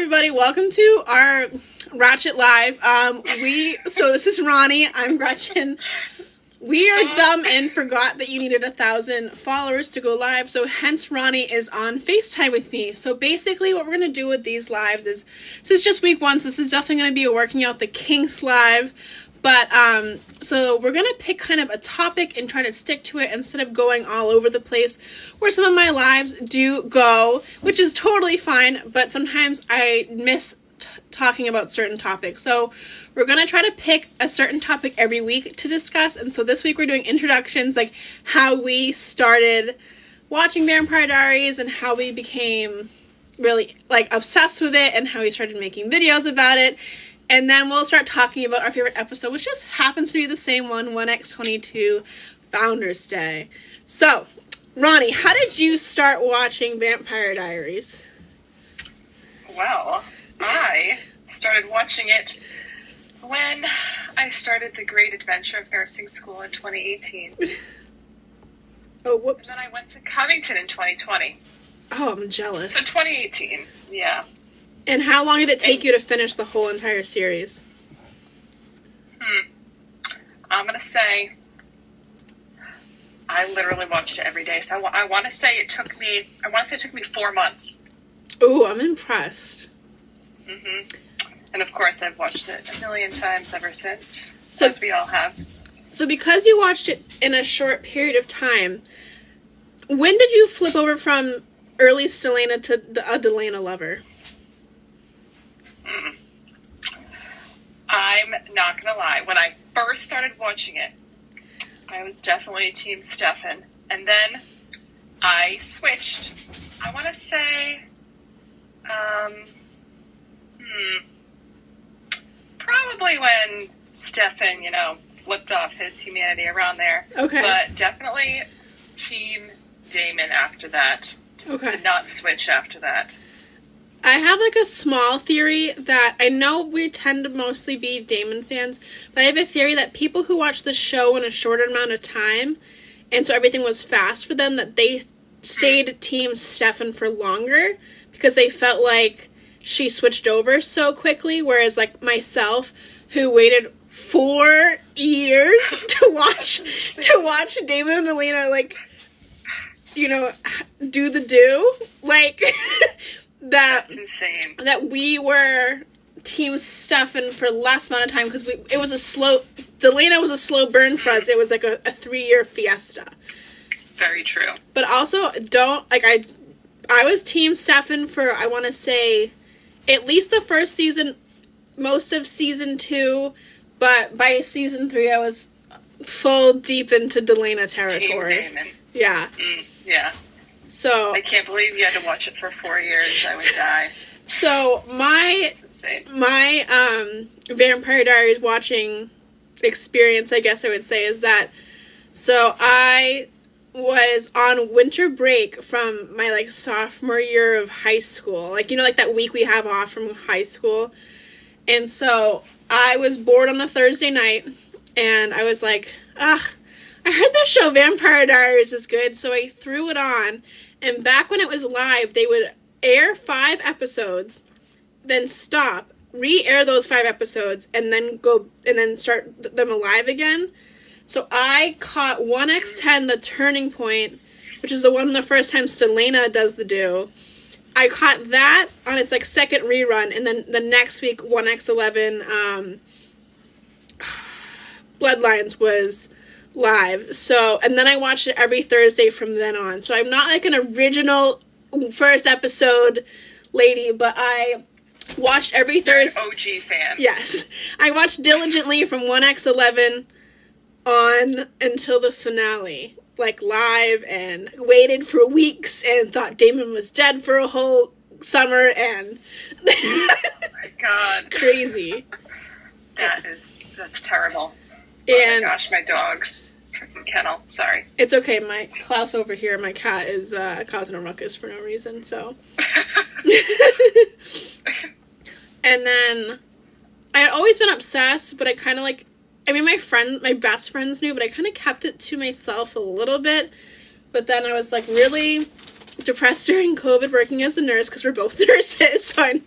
everybody. Welcome to our Ratchet Live. So this is Ronnie. I'm Gretchen. We are dumb and forgot that you needed 1,000 followers to go live, so hence Ronnie is on FaceTime with me. So basically what we're going to do with these lives is, this is just week one, so this is definitely going to be a working out the kinks live. But, so we're going to pick kind of a topic and try to stick to it instead of going all over the place where some of my lives do go, which is totally fine, but sometimes I miss talking about certain topics. So we're going to try to pick a certain topic every week to discuss. And so this week we're doing introductions, like how we started watching Vampire Diaries and how we became really like obsessed with it and how we started making videos about it. And then we'll start talking about our favorite episode, which just happens to be the same one, 1X22 Founders Day. So, Ronnie, how did you start watching Vampire Diaries? Well, I started watching it when I started the great adventure of nursing school in 2018. Oh, whoops. And then I went to Covington in 2020. Oh, I'm jealous. So 2018, yeah. And how long did it take you to finish the whole entire series? I'm going to say I literally watched it every day. So I want to say it took me 4 months. Ooh, I'm impressed. And of course I've watched it a million times ever since, so, as we all have. So because you watched it in a short period of time, when did you flip over from early Stelena to a Delena lover? I'm not gonna lie. When I first started watching it, I was definitely Team Stefan, and then I switched. I want to say, probably when Stefan, flipped off his humanity around there. Okay. But definitely Team Damon after that. Okay. Did not switch after that. I have like a small theory that I know we tend to mostly be Damon fans, but I have a theory that people who watch the show in a short amount of time, and so everything was fast for them, that they stayed Team Stefan for longer because they felt like she switched over so quickly, whereas like myself, who waited 4 years to watch Damon and Elena like, do the do, like. That's insane. That we were Team Stefan for less amount of time because Delena was a slow burn for us. It was like a 3-year fiesta. Very true. But also, I was Team Stefan for, I want to say, at least the first season, most of season 2, but by season 3 I was full deep into Delena territory. Team Damon. Yeah. Yeah. So I can't believe you had to watch it for 4 years. I would die. So my Vampire Diaries watching experience, I guess I would say, is that so I was on winter break from my sophomore year of high school, like that week we have off from high school, and so I was bored on a Thursday night, and I was like, I heard the show Vampire Diaries is good, so I threw it on, and back when it was live, they would air 5 episodes, then stop, re-air those 5 episodes, and then start them alive again. So I caught 1X10, The Turning Point, which is the one the first time Stelena does the do. I caught that on its second rerun, and then the next week 1X11 Bloodlines was live. So, and then I watched it every Thursday from then on. So I'm not an original first episode lady, but I watched every Thursday. OG fan. Yes. I watched diligently from 1X11 on until the finale, live, and waited for weeks and thought Damon was dead for a whole summer, and oh my God. Crazy. That's terrible. And oh my gosh, my dog's freaking kennel. Sorry. It's okay. My Klaus over here, my cat, is causing a ruckus for no reason, so. And then I had always been obsessed, but I kind of my best friends knew, but I kind of kept it to myself a little bit. But then I was really depressed during COVID working as a nurse because we're both nurses, so I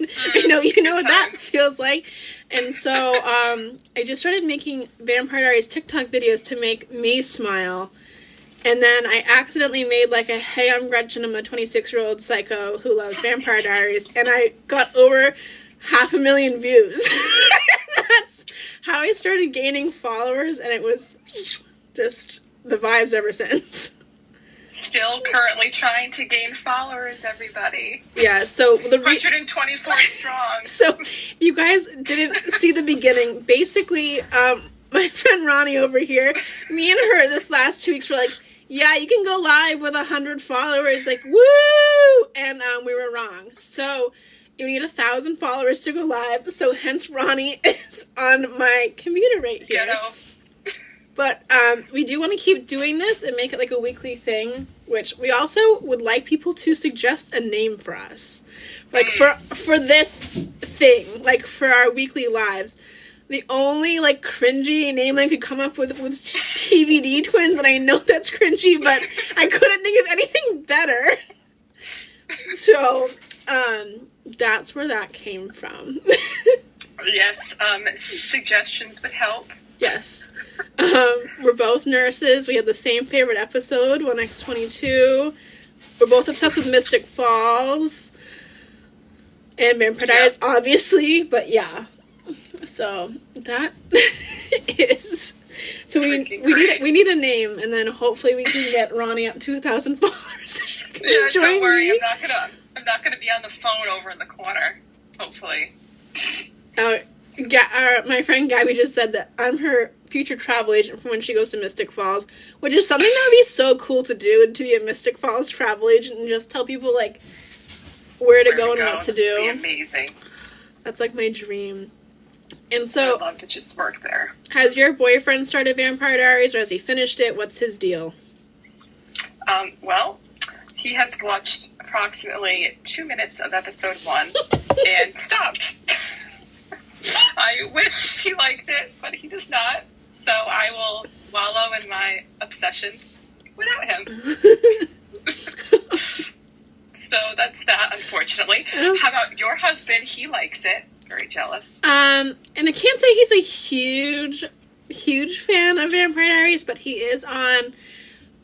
know you know what that feels like. And so I just started making Vampire Diaries TikTok videos to make me smile. And then I accidentally made like a, hey, I'm Gretchen, I'm a 26-year-old psycho who loves Vampire Diaries. And I got over 500,000 views. That's how I started gaining followers. And it was just the vibes ever since. Still currently trying to gain followers, everybody. Yeah, so... 124 strong. So, you guys didn't see the beginning. Basically, my friend Ronnie over here, me and her this last 2 weeks were like, yeah, you can go live with 100 followers, like, woo! And we were wrong. So, you need 1,000 followers to go live, so hence Ronnie is on my computer right here. Ghetto. But we do want to keep doing this and make it like a weekly thing, which we also would like people to suggest a name for us. Like, for this thing, like, for our weekly lives. The only, like, cringy name I could come up with was TVD Twins, and I know that's cringy, but I couldn't think of anything better. So, that's where that came from. Yes, suggestions would help. Yes. We're both nurses. We have the same favorite episode, 1X22. We're both obsessed with Mystic Falls. And Vampire Diaries, obviously, but yeah. So that is. So we need a name, and then hopefully we can get Ronnie up to 1,000 followers. Yeah, don't worry. I'm not gonna be on the phone over in the corner. Hopefully. My friend Gabby just said that I'm her future travel agent for when she goes to Mystic Falls, which is something that would be so cool to do, to be a Mystic Falls travel agent and just tell people like where to go and what to do. That'd be amazing. That's like my dream. And so, I'd love to just work there. Has your boyfriend started Vampire Diaries, or has he finished it? What's his deal? Well, he has watched approximately 2 minutes of episode 1 and stopped. I wish he liked it, but he does not. So I will wallow in my obsession without him. So that's that, unfortunately. How about your husband? He likes it. Very jealous. And I can't say he's a huge fan of Vampire Diaries, but he is on.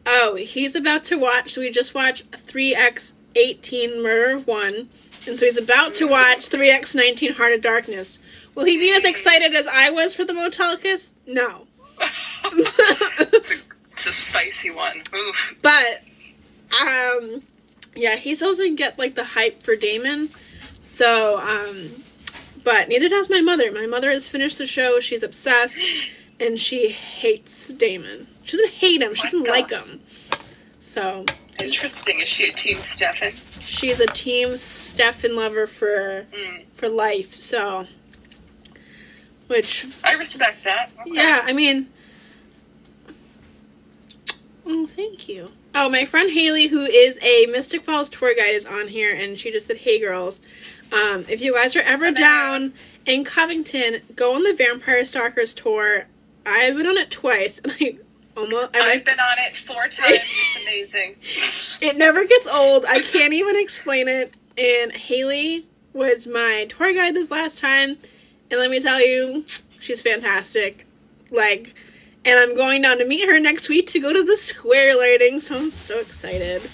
Oh, he's about to watch. So we just watched 3X18 Murder of One, and so he's about to watch 3X19 Heart of Darkness. Will he be as excited as I was for the Motel Kiss? No. It's a spicy one. Oof. But, yeah, he still doesn't get, like, the hype for Damon. So, but neither does my mother. My mother has finished the show. She's obsessed, and she hates Damon. She doesn't hate him. She doesn't like him. So. Interesting. Is she a Team Stefan? She's a Team Stefan lover for life, so. Which. I respect that. Okay. Yeah, I mean. Oh, thank you. Oh, my friend Haley, who is a Mystic Falls tour guide, is on here, and she just said, hey, girls. If you guys are ever down in Covington, go on the Vampire Stalkers tour. I've been on it twice, and I've been on it 4 times. It's amazing. It never gets old. I can't even explain it. And Haley was my tour guide this last time, and let me tell you, she's fantastic. Like, and I'm going down to meet her next week to go to the square lighting, so I'm so excited.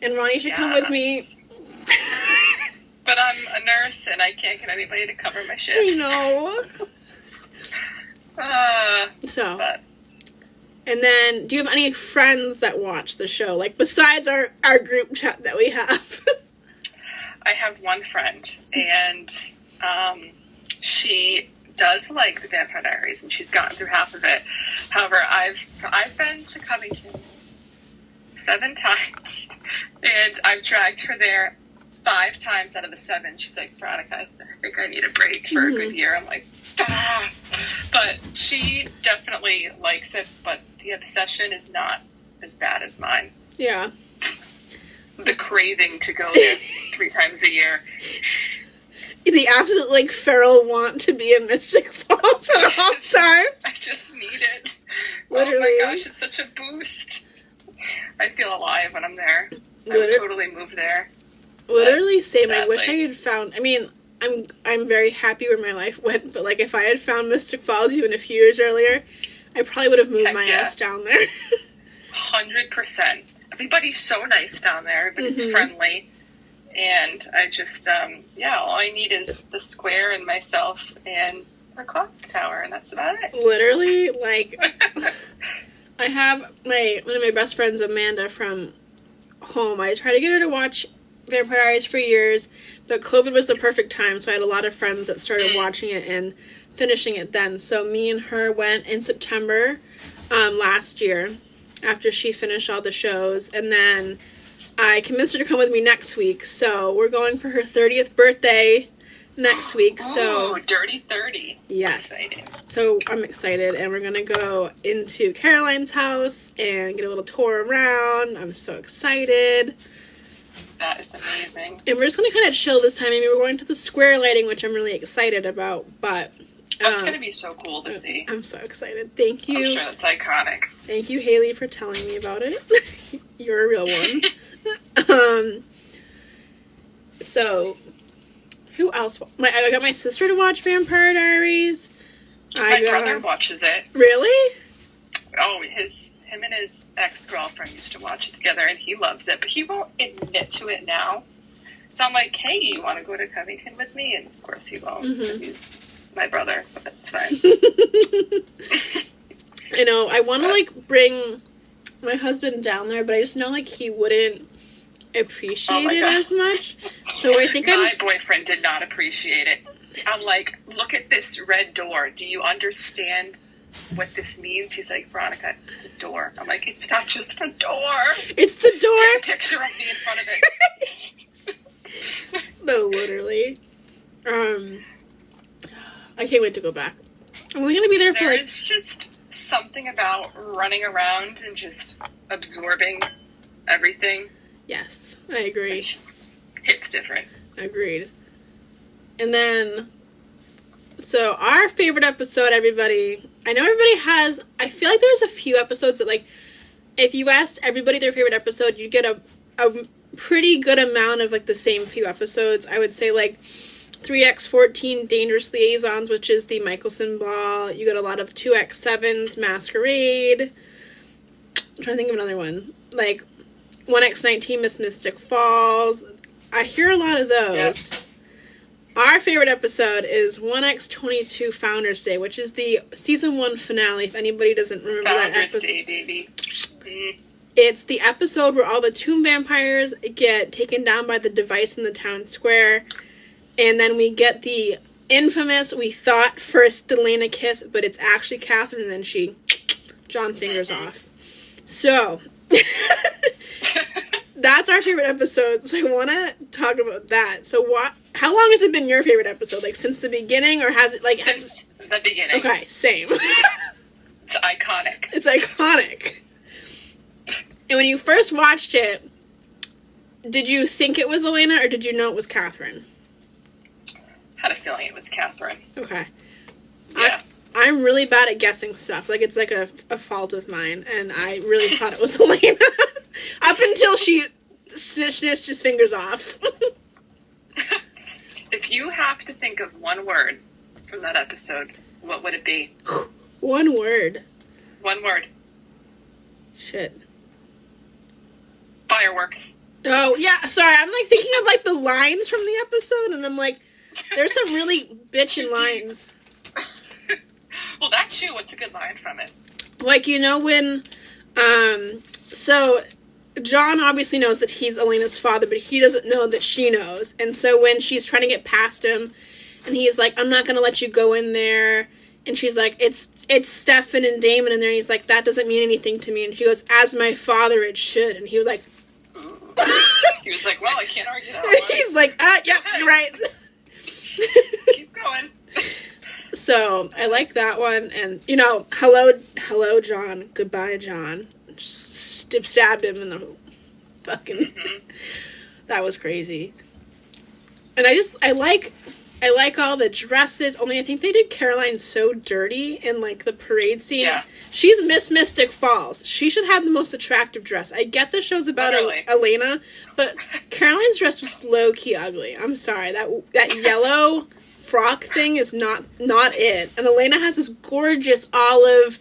And Ronnie should come with me. But I'm a nurse, and I can't get anybody to cover my shifts. I know. And then, do you have any friends that watch the show? Like, besides our group chat that we have? I have one friend, and she does like the Vampire Diaries, and she's gotten through half of it. However, I've been to Covington 7 times, and I've dragged her there 5 times out of the 7. She's like, Veronica, I think I need a break for a good year. I'm like, ah. But she definitely likes it, but the obsession is not as bad as mine. Yeah. The craving to go there 3 times a year. The absolute, like, feral want to be in Mystic Falls at all times. I just need it. Literally. Oh my gosh, it's such a boost. I feel alive when I'm there. I would Liter- totally move there. Literally same. I wish I sadly. had found. I mean, I'm very happy where my life went, but like if I had found Mystic Falls even a few years earlier, I probably would have moved Heck my yeah. ass down there. 100%. Everybody's so nice down there. Everybody's friendly. And I just, all I need is the square and myself and the clock tower, and that's about it. Literally, like, I have one of my best friends, Amanda, from home. I tried to get her to watch Vampire Diaries for years, but COVID was the perfect time, so I had a lot of friends that started watching it and finishing it then. So me and her went in September last year after she finished all the shows, and then I convinced her to come with me next week. So we're going for her 30th birthday next week. So Dirty 30. yes. Exciting. So I'm excited, and we're gonna go into Caroline's house and get a little tour around. I'm so excited. That is amazing. And we're just gonna kind of chill this time. I mean, we're going to the square lighting, which I'm really excited about. But That's going to be so cool to see. I'm so excited. Thank you. I'm sure that's iconic. Thank you, Haley, for telling me about it. You're a real one. So, who else? I got my sister to watch Vampire Diaries. My brother watches it. Really? Oh, him and his ex-girlfriend used to watch it together, and he loves it, but he won't admit to it now. So I'm like, hey, you want to go to Covington with me? And of course he won't. He's my brother, but that's fine. I know, I want to, like, bring my husband down there, but I just know, like, he wouldn't appreciate it as much. So I think my boyfriend did not appreciate it. I'm like, look at this red door. Do you understand what this means? He's like, Veronica, it's a door. I'm like, it's not just a door. It's the door. Take a picture of me in front of it. No, literally. I can't wait to go back. I'm only going to be there for, There's just something about running around and just absorbing everything. Yes, I agree. It's different. Agreed. And then, so our favorite episode, everybody, I know everybody has, I feel like there's a few episodes that, like, if you asked everybody their favorite episode, you get a pretty good amount of, like, the same few episodes. I would say, like, 3X14 Dangerous Liaisons, which is the Michelson Ball. You get a lot of 2X7's Masquerade. I'm trying to think of another one. Like, 1X19 Miss Mystic Falls. I hear a lot of those. Yep. Our favorite episode is 1X22 Founders Day, which is the season 1 finale, if anybody doesn't remember that episode. Founders Day, baby. It's the episode where all the tomb vampires get taken down by the device in the town square, and then we get the infamous, we thought first Delana kiss, but it's actually Catherine, and then John fingers off. So, that's our favorite episode, so I want to talk about that. So how long has it been your favorite episode? Like, since the beginning, or has it, like... Since the beginning. Okay, same. It's iconic. It's iconic. And when you first watched it, did you think it was Elena, or did you know it was Catherine? I had a feeling it was Catherine. Okay. Yeah. I'm really bad at guessing stuff. Like, it's like a fault of mine, and I really thought it was Elena. Up until she snitched his fingers off. If you have to think of one word from that episode, what would it be? One word. One word. Shit. Fireworks. Oh, yeah, sorry, I'm, like, thinking of, like, the lines from the episode, and I'm like, there's some really bitchin' lines. Well, that's you. What's a good line from it? Like, you know, when, so John obviously knows that he's Elena's father, but he doesn't know that she knows. And so when she's trying to get past him, and he's like, I'm not going to let you go in there. And she's like, it's Stefan and Damon in there. And he's like, that doesn't mean anything to me. And she goes, as my father, it should. And he was like, he was like, well, I can't argue that. He's like, yep, you're right. Keep going. So, I like that one. And, you know, hello, John. Goodbye, John. Just stabbed him in the fucking... That was crazy. And I I like all the dresses, only I think they did Caroline so dirty in, like, the parade scene. Yeah. She's Miss Mystic Falls. She should have the most attractive dress. I get the show's about Elena, but Caroline's dress was low-key ugly. I'm sorry. That yellow frock thing is not it. And Elena has this gorgeous olive...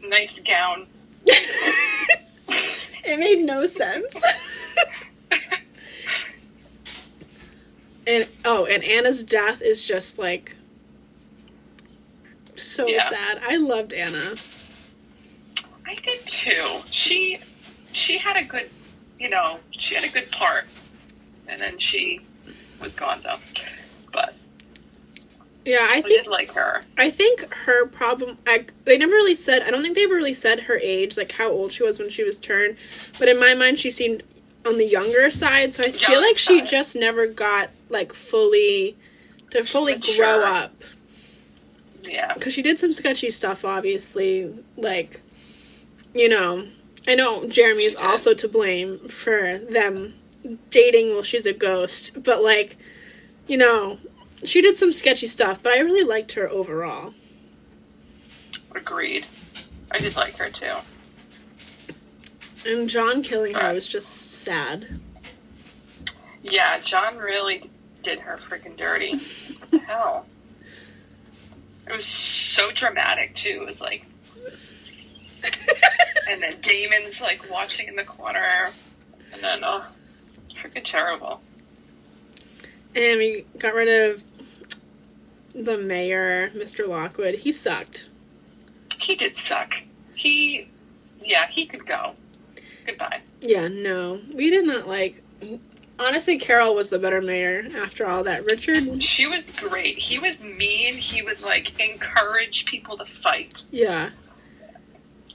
Nice gown. It made no sense. And Anna's death is just, like, so sad. I loved Anna. I did too. She had a good, she had a good part, and then she was gone. So, but yeah, I did like her. I think her problem. They never really said. I don't think they ever really said her age, like how old she was when she was turned. But in my mind, she seemed on the younger side. So I feel like she just never got like fully grow up. Yeah. Because she did some sketchy stuff, obviously. Like, I know Jeremy is also to blame for them dating while she's a ghost. But, like, she did some sketchy stuff, but I really liked her overall. Agreed. I did like her, too. And John killing her was just sad. Yeah, John really did her freaking dirty. What the hell? It was so dramatic, too. It was like... and then Damon's, like, watching in the corner. And then, freaking terrible. And we got rid of the mayor, Mr. Lockwood. He sucked. He did suck. He could go. Goodbye. Yeah, no. We did not like... Honestly, Carol was the better mayor after all that. Richard... She was great. He was mean. He would, like, encourage people to fight. Yeah.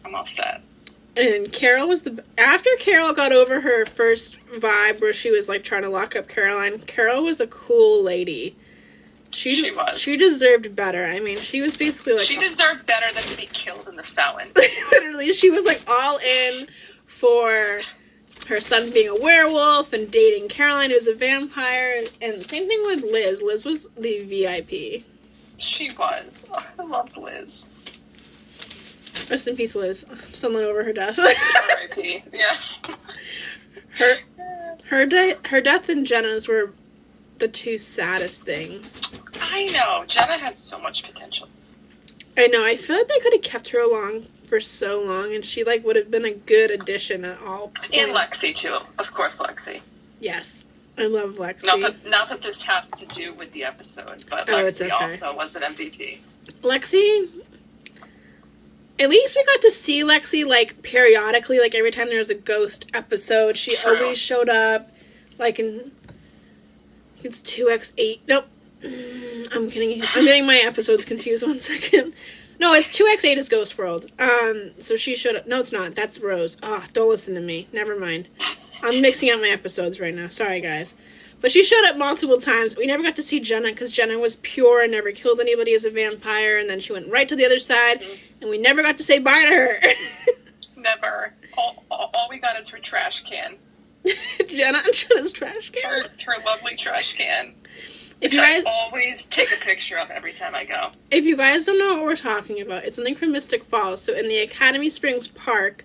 I'm all set. And Carol was after Carol got over her first vibe where she was, like, trying to lock up Caroline, Carol was a cool lady. She was. She deserved better. I mean, she was basically, like... She deserved better than to be killed in the fountain. Literally, she was, like, all in for... her son being a werewolf and dating Caroline, who's a vampire. And same thing with Liz. Liz was the VIP. She was. Oh, I loved Liz. Rest in peace, Liz. I'm still not over her death. R.I.P. Yeah. Her death and Jenna's were the two saddest things. I know. Jenna had so much potential. I know. I feel like they could have kept her along for so long, and she, like, would have been a good addition at all points. And Lexi, too. Of course, Lexi. Yes. I love Lexi. Not that this has to do with the episode, but Lexi also was an MVP. Lexi... At least we got to see Lexi, like, periodically. Like, every time there was a ghost episode, she always showed up. Like, it's 2X8. Nope. I'm kidding. I'm getting my episodes confused. 1 second. No, it's 2X8 is Ghost World. So she showed up. No, it's not. That's Rose. Don't listen to me. Never mind. I'm mixing up my episodes right now. Sorry, guys. But she showed up multiple times. We never got to see Jenna because Jenna was pure and never killed anybody as a vampire. And then she went right to the other side. Mm-hmm. And we never got to say bye to her. Never. All we got is her trash can. Jenna's trash can? Her lovely trash can. If you guys, I always take a picture of every time I go. If you guys don't know what we're talking about, it's something from Mystic Falls. So in the Academy Springs Park,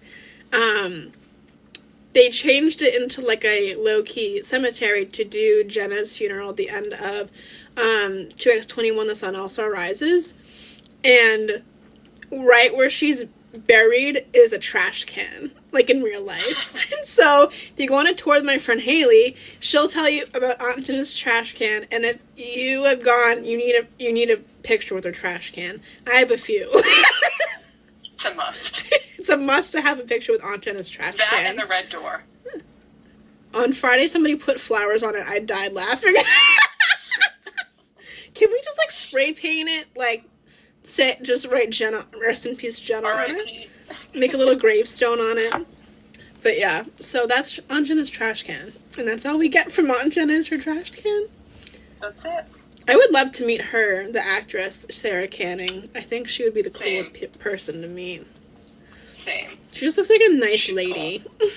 they changed it into like a low-key cemetery to do Jenna's funeral at the end of 2X21 The Sun Also Rises. And right where she's buried is a trash can, like in real life. And so if you go on a tour with my friend Haley, she'll tell you about Aunt Jenna's trash can, and if you have gone, you need a picture with her trash can. I have a few. It's a must. It's a must to have a picture with Aunt Jenna's trash can. That and the red door. On Friday, somebody put flowers on it. I died laughing. Can we just, like, spray paint it, like, just write Jenna, rest in peace Jenna on it. Make a little gravestone on it. But yeah, so that's Aunt Jenna's trash can. And that's all we get from Aunt Jenna is her trash can. That's it. I would love to meet her, the actress, Sarah Canning. I think she would be the coolest person to meet. Same. She just looks like a nice lady. Cool.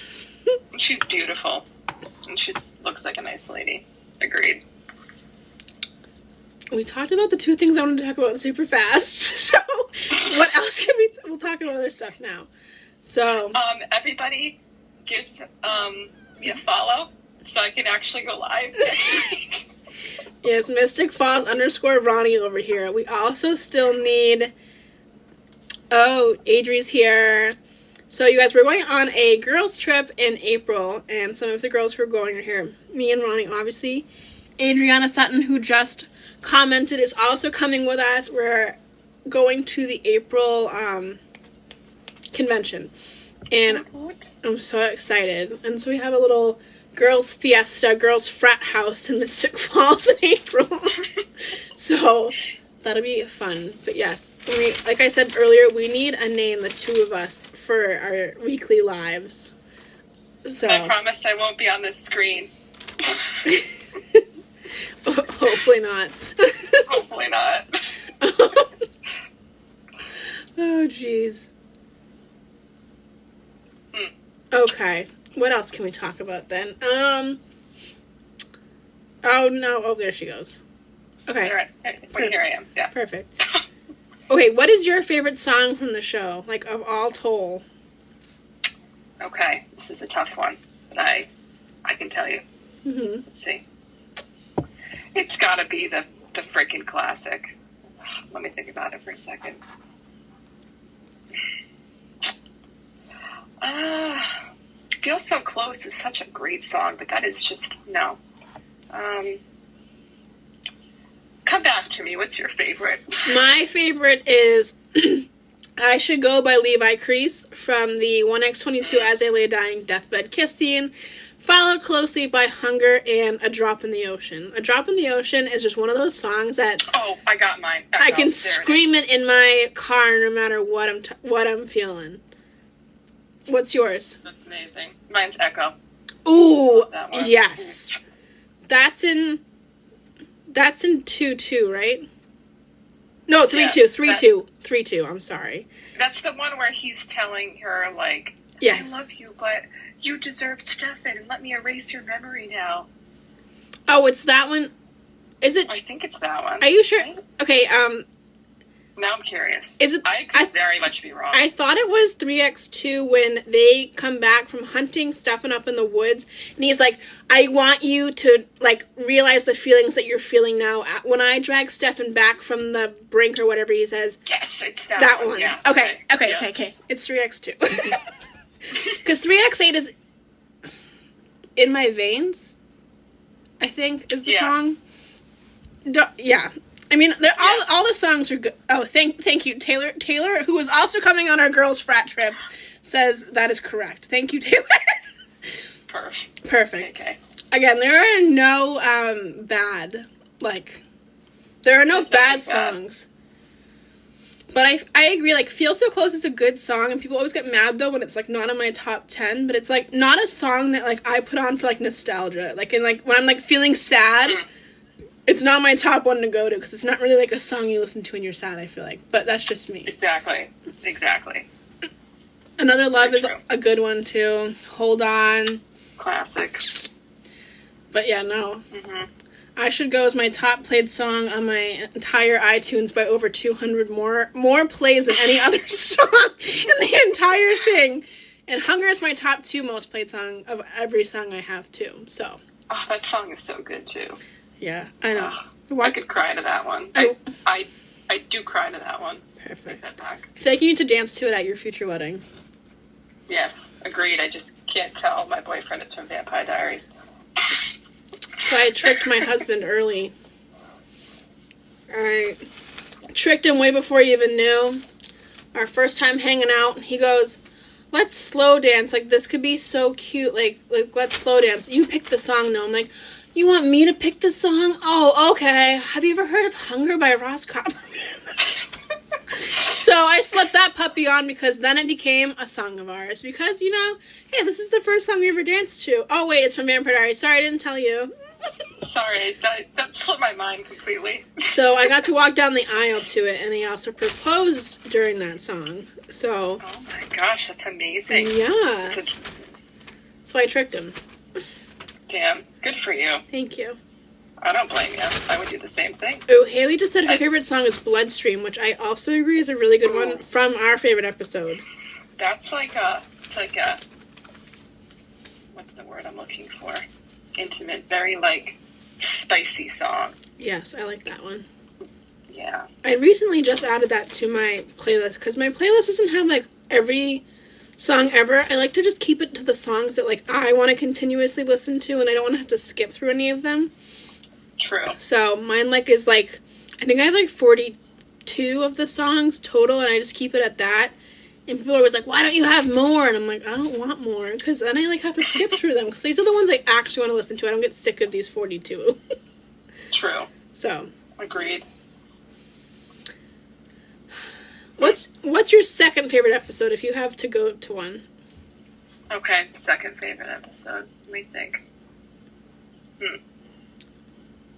She's beautiful. And she looks like a nice lady. Agreed. we talked about the two things I wanted to talk about super fast. So what else can we'll talk about other stuff now. So everybody give me a follow so I can actually go live next week. Yes, Mystic Falls _ Ronnie over here. We also still need... Oh, Adri's here. So you guys, we're going on a girls trip in April, and some of the girls who are going are here. Me and Ronnie, obviously. Adriana Sutton, who just commented, is also coming with us. We're going to the April convention, and I'm so excited. And so we have a little girls fiesta, girls frat house in Mystic Falls in April. So that'll be fun. But yes, like I said earlier, we need a name, the two of us, for our weekly lives. So I promise I won't be on this screen. Hopefully not. Hopefully not. Oh, jeez. Okay. What else can we talk about then? Oh, no. Oh, there she goes. Okay. All right. Well, here I am. Yeah. Perfect. Okay, what is your favorite song from the show? Like, of all told? Okay. This is a tough one, but I can tell you. Mm-hmm. Let's see. It's gotta be the freaking classic. Let me think about it for a second. Feel So Close is such a great song, but that is just, no. Come back to me. What's your favorite? My favorite is I Should Go by Levi Crease from the 1X22 As They Lay Dying Deathbed Kiss scene, followed closely by Hunger and A Drop in the Ocean. A Drop in the Ocean is just one of those songs that... Oh, I got mine. I can scream it in my car no matter what I'm feeling. What's yours? That's amazing. Mine's Echo. Ooh, yes. That's in 2-2, right? No, 3-2. Yes, 3-2. 3-2, I'm sorry. That's the one where he's telling her, like, yes. I love you, but you deserve Stefan, and let me erase your memory now. Oh, it's that one? Is it? I think it's that one. Are you sure? Okay, now I'm curious. Is it? I could very much be wrong. I thought it was 3X2 when they come back from hunting Stefan up in the woods, and he's like, I want you to, like, realize the feelings that you're feeling now. When I drag Stefan back from the brink or whatever he says. Yes, it's that one. Yeah. Okay. Yeah. It's 3X2. Because 3X8 is In My Veins, I think, is the song. Yeah. I mean, all the songs are good. Oh, thank you, Taylor. Taylor, who is also coming on our girls' frat trip, says that is correct. Thank you, Taylor. Perfect. Okay. Again, there are no bad songs. But I agree, like, Feel So Close is a good song, and people always get mad, though, when it's, like, not in my top 10, but it's, like, not a song that, like, I put on for, like, nostalgia. Like, and, like, when I'm, like, feeling sad... It's not my top one to go to, because it's not really, like, a song you listen to when you're sad, I feel like. But that's just me. Exactly. Another Love is a good one, too. Hold On. Classic. But, yeah, no. Mm-hmm. I Should Go is my top played song on my entire iTunes by over 200 more plays than any other song in the entire thing. And Hunger is my top 2 most played song of every song I have, too. So. Oh, that song is so good, too. Yeah, I know. I could cry to that one. I do cry to that one. Perfect. Take that back. I feel like you need to dance to it at your future wedding. Yes, agreed. I just can't tell my boyfriend it's from Vampire Diaries. So I tricked my husband early. I tricked him way before he even knew. Our first time hanging out, he goes, let's slow dance. Like, this could be so cute. Like let's slow dance. You pick the song, though. I'm like, you want me to pick the song? Oh, okay. Have you ever heard of Hunger by Ross Copperman? So I slipped that puppy on because then it became a song of ours. Because, you know, hey, this is the first song we ever danced to. Oh, wait, it's from Vampire Diaries. Sorry, I didn't tell you. Sorry, that slipped my mind completely. So I got to walk down the aisle to it, and he also proposed during that song. So. Oh my gosh, that's amazing. Yeah. So I tricked him. Damn, good for you. Thank you. I don't blame you. I would do the same thing. Oh, Haley just said her favorite song is Bloodstream, which I also agree is a really good one from our favorite episode. That's like what's the word I'm looking for? Intimate, very like spicy song. Yes, I like that one. Yeah. I recently just added that to my playlist because my playlist doesn't have like every song ever. I like to just keep it to the songs that like I want to continuously listen to, and I don't want to have to skip through any of them. True. So mine like is like, I think I have like 42 of the songs total, and I just keep it at that. And people are always like, why don't you have more? And I'm like, I don't want more, because then I like have to skip through them, because these are the ones I actually want to listen to. I don't get sick of these 42. True. So. Agreed. What's your second favorite episode, if you have to go to one? Okay, second favorite episode. Let me think.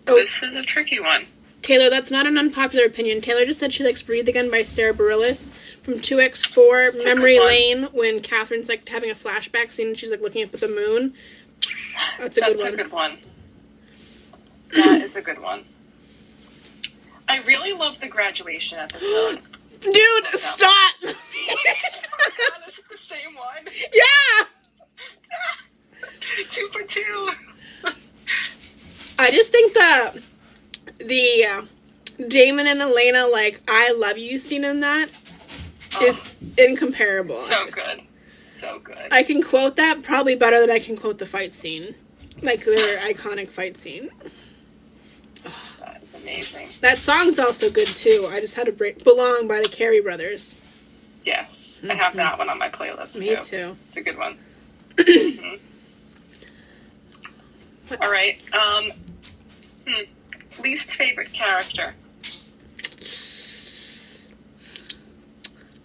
Oh. This is a tricky one. Taylor, that's not an unpopular opinion. Taylor just said she likes Breathe Again by Sarah Bareilles from 2X4 That's Memory Lane, when Catherine's like having a flashback scene and she's like looking up at the moon. That's a good one. That is a good one. I really love the graduation episode. Dude, stop! Oh, God, is it the same one? Yeah! 2 for 2. I just think that the Damon and Elena, like, I love you scene in that is incomparable. So good. So good. I can quote that probably better than I can quote the fight scene. Like, their iconic fight scene. That is amazing. That song's also good, too. I just had to break Belong by the Carey Brothers. Yes. I have that one on my playlist, Me too. It's a good one. Mm-hmm. All right. Least favorite character.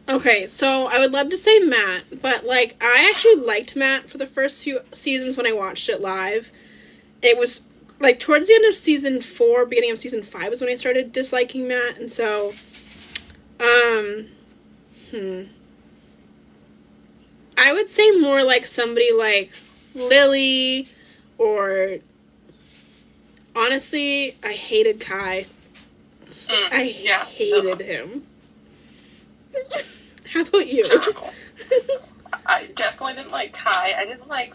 Okay, so I would love to say Matt, but, like, I actually liked Matt for the first few seasons when I watched it live. It was, like, towards the end of season 4, beginning of season 5 was when I started disliking Matt, and so, I would say more like somebody like Lily, or, honestly, I hated Kai. I hated him. How about you? Terrible. I definitely didn't like Kai. I didn't like,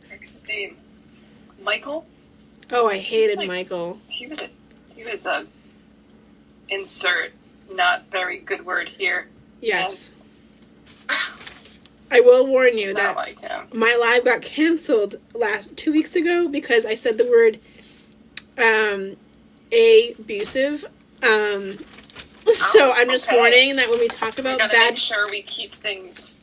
what's his name? Michael? Oh, I hated Michael. He was a insert not very good word here. Yes. I will warn you that like him. My live got canceled 2 weeks ago because I said the word abusive. So I'm just warning that when we talk about make sure we keep things.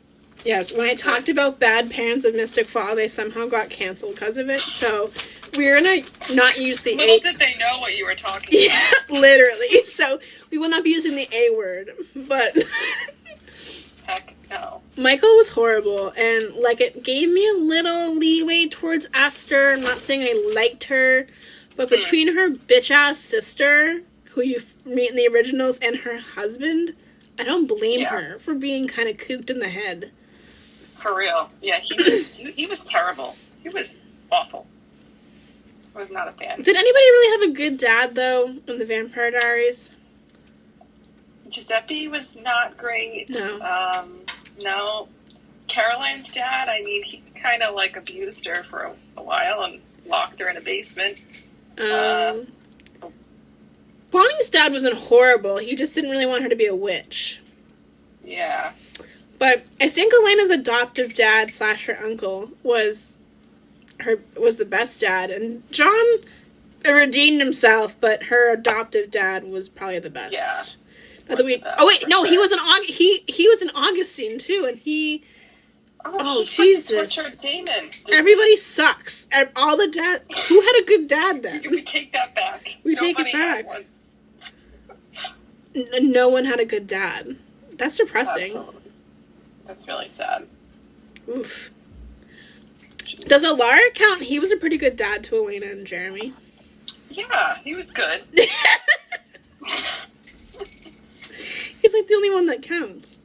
Yes, when I talked about bad parents of Mystic Falls, I somehow got canceled because of it. So we're gonna not use the Little did they know what you were talking about. Yeah, literally. So we will not be using the A word, but heck no. Michael was horrible, and like it gave me a little leeway towards Esther. I'm not saying I liked her, but between her bitch ass sister, who you meet in the originals, and her husband, I don't blame her for being kind of cooped in the head. For real. Yeah, he was terrible. He was awful. I was not a fan. Did anybody really have a good dad, though, in the Vampire Diaries? Giuseppe was not great. No. No. Caroline's dad, I mean, he kind of, like, abused her for a while and locked her in a basement. Bonnie's dad wasn't horrible. He just didn't really want her to be a witch. Yeah. But I think Elena's adoptive dad / her uncle was the best dad, and John redeemed himself, but her adoptive dad was probably the best. Yeah. He was an Augustine too, and he. Oh Jesus! Tortured Damon. Everybody sucks. All the dad. Who had a good dad then? We take that back. Take it back. No one had a good dad. That's depressing. Absolutely. That's really sad. Oof. Does Alaric count? He was a pretty good dad to Elena and Jeremy. Yeah, he was good. He's like the only one that counts.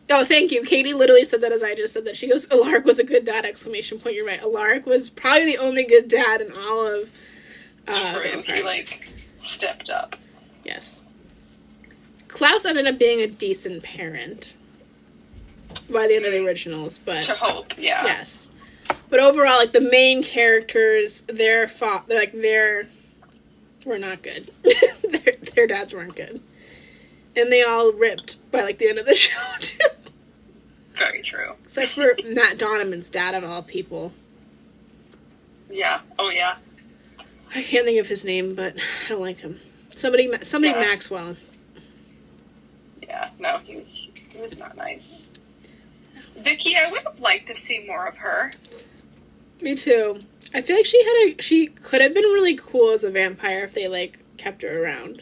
Oh, thank you. Katie literally said that as I just said that. She goes, Alaric was a good dad, exclamation point. You're right. Alaric was probably the only good dad in all of True. He, like, stepped up. Yes. Klaus ended up being a decent parent by the end of the originals, but... To hope, yeah. Yes. But overall, like, the main characters, were not good. their dads weren't good. And they all ripped by, like, the end of the show, too. Very true. Except for Matt Donovan's dad, of all people. Yeah. Oh, yeah. I can't think of his name, but I don't like him. Somebody yeah. Maxwell. Yeah, no, he was not nice. Vicky, I would have liked to see more of her. Me too. I feel like she could have been really cool as a vampire if they, like, kept her around.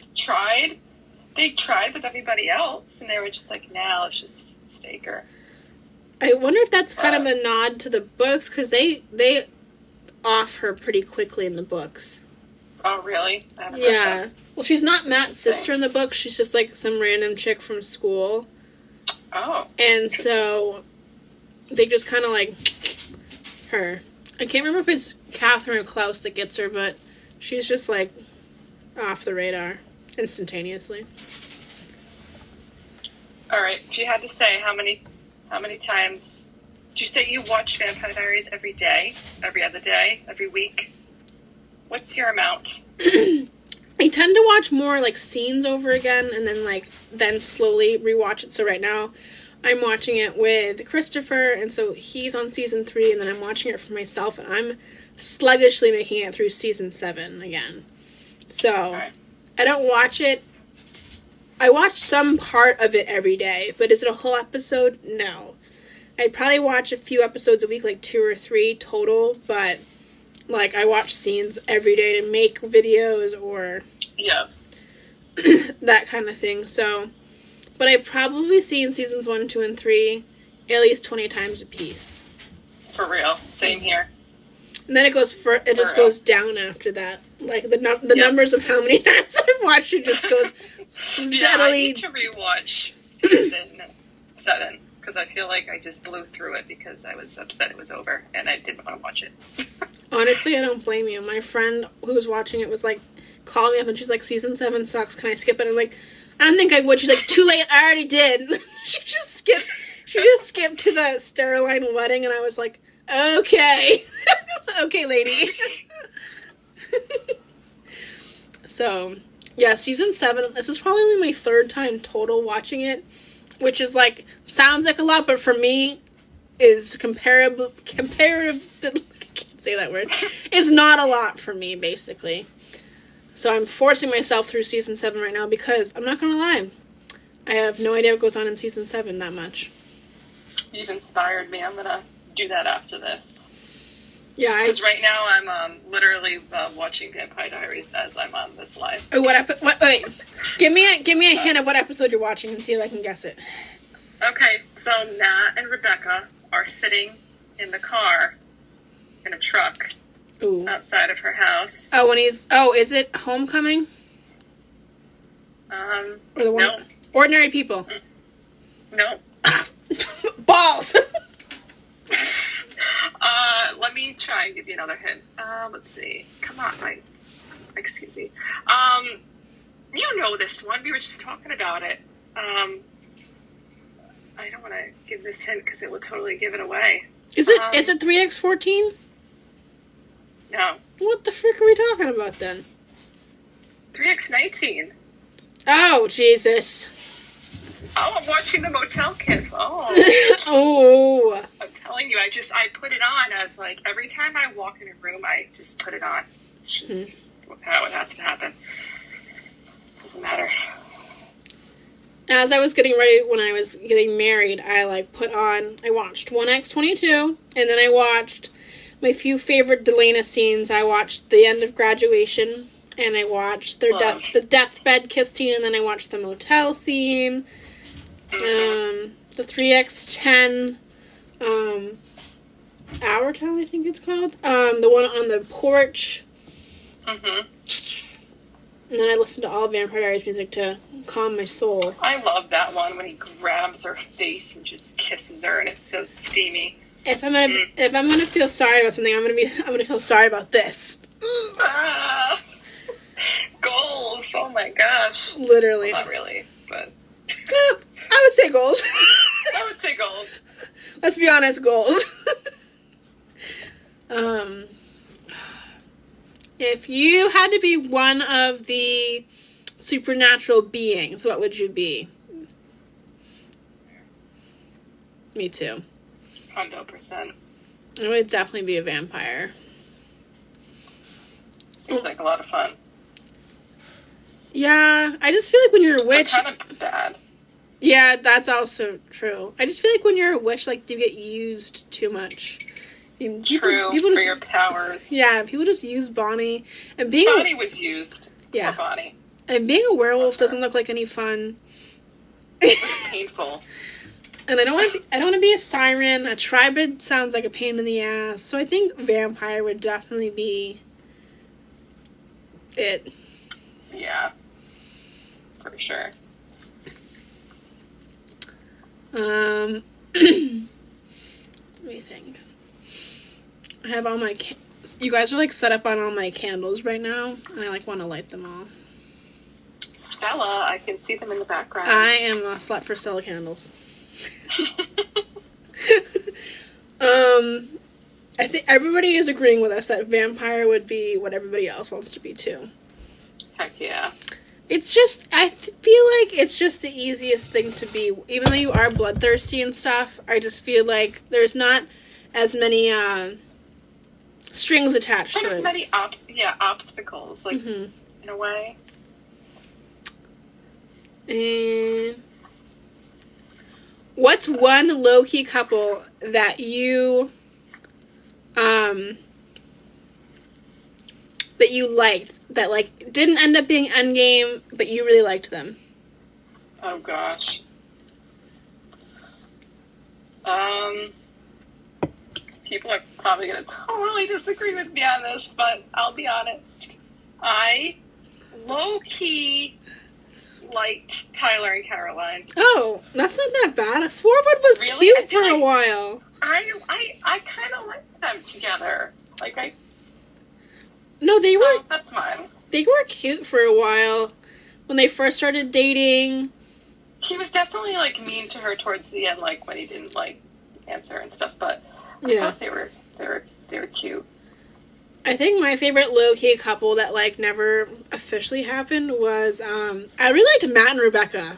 They tried with everybody else, and they were just like, nah, let's just stake her. I wonder if that's kind of a nod to the books, because they off her pretty quickly in the books. Oh, really? I haven't read that. Well, she's not Matt's sister in the book. She's just, like, some random chick from school. Oh. And so they just kind of, like, her. I can't remember if it's Catherine or Klaus that gets her, but she's just, like, off the radar instantaneously. All right. If you had to say how many times... Did you say you watch Vampire Diaries every day? Every other day? Every week? What's your amount? I tend to watch more, like, scenes over again and then slowly rewatch it. So right now I'm watching it with Christopher, and so he's on season 3, and then I'm watching it for myself, and I'm sluggishly making it through season 7 again. So okay. I don't watch it. I watch some part of it every day, but is it a whole episode? No. I'd probably watch a few episodes a week, like 2 or 3 total, but... Like, I watch scenes every day to make videos or... Yeah. that kind of thing, so... But I've probably seen seasons 1, 2, and 3 at least 20 times a piece. For real. Same here. And then it goes down after that. Like, the numbers of how many times I've watched it just goes steadily... Yeah, I need to rewatch season 7. Because I feel like I just blew through it because I was upset it was over and I didn't want to watch it. Honestly, I don't blame you. My friend who was watching it was like, calling me up and she's like, season 7 sucks. Can I skip it? I'm like, I don't think I would. She's like, too late. I already did. She just skipped to the Stereline wedding and I was like, okay. Okay, lady. So, yeah, season 7. This is probably only my 3rd time total watching it. Which is like, sounds like a lot, but for me, is comparative, I can't say that word, is not a lot for me, basically. So I'm forcing myself through season 7 right now because, I'm not gonna lie, I have no idea what goes on in season 7 that much. You've inspired me. I'm gonna do that after this. Yeah, because right now I'm literally watching Vampire Diaries as I'm on this live. Oh, wait, give me a hint of what episode you're watching and see if I can guess it. Okay, so Nat and Rebecca are sitting in the car in a truck outside of her house. Oh, is it Homecoming? Or the one? No. Ordinary People. No. Balls. Let me try and give you another hint. Let's see. Come on, excuse me. You know this one. We were just talking about it. I don't want to give this hint because it will totally give it away. Is it 3X14? No. What the frick are we talking about then? 3X19. Oh, Jesus. Oh, I'm watching the Motel Kiss. Oh. Oh. I'm telling you, I put it on as, like, every time I walk in a room, I just put it on. It's just how it has to happen. Doesn't matter. As I was getting ready when I was getting married, I watched 1X22, and then I watched my few favorite Delana scenes. I watched the end of Graduation, and I watched the deathbed kiss scene, and then I watched the motel scene. The 3X10, Our Town, I think it's called. The one on the porch. Mm-hmm. And then I listen to all Vampire Diaries music to calm my soul. I love that one when he grabs her face and just kisses her, and it's so steamy. If I'm gonna feel sorry about something, I'm gonna feel sorry about this. Ah, goals! Oh my gosh! Literally. Well, not really, but I would say goals. I would say goals. Let's be honest, goals. If you had to be one of the supernatural beings, what would you be? Me too. 100%. I would definitely be a vampire. Seems like a lot of fun. Yeah, I just feel like when you're a witch... But kind of bad. Yeah, that's also true. I just feel like when you're a witch, like, you get used too much. People for just, your powers. Yeah, people just use Bonnie. And Bonnie was used. Yeah. Poor Bonnie. And being a werewolf doesn't look like any fun. It's painful. And I don't want to be a siren. A tribid sounds like a pain in the ass. So I think vampire would definitely be it. Yeah. For sure. Let me think. I have all my... You guys are, like, set up on all my candles right now. And I, like, want to light them all. Stella, I can see them in the background. I am a slut for Stella candles. I think everybody is agreeing with us that vampire would be what everybody else wants to be, too. Heck yeah. It's just... I feel like it's just the easiest thing to be. Even though you are bloodthirsty and stuff, I just feel like there's not as many... strings attached to it. There's many obstacles, like, in a way. And what's one low-key couple that you liked, that, like, didn't end up being endgame, but you really liked them? Oh, gosh. People are probably going to totally disagree with me on this, but I'll be honest. I low-key liked Tyler and Caroline. Oh, that's not that bad. Forward was Really? cute for a while. I kind of liked them together. Like, No, they were... oh, that's mine. They were cute for a while. When they first started dating. He was definitely, like, mean to her towards the end, like, when he didn't, like, answer and stuff, but I thought they were cute. I think my favorite low-key couple that, like, never officially happened was, I really liked Matt and Rebecca.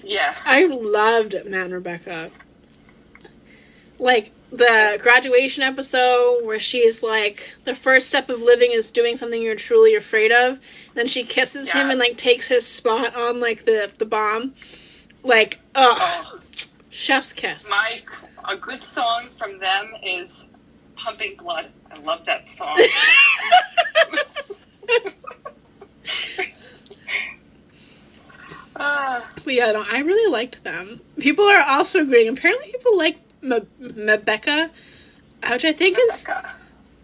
Yes. I loved Matt and Rebecca. Like, the graduation episode where she's like, the first step of living is doing something you're truly afraid of. Then she kisses him and, like, takes his spot on, like, the bomb. Like, chef's kiss. A good song from them is Pumping Blood. I love that song. But yeah, no, I really liked them. People are also agreeing. Apparently people like Mebecca, which I think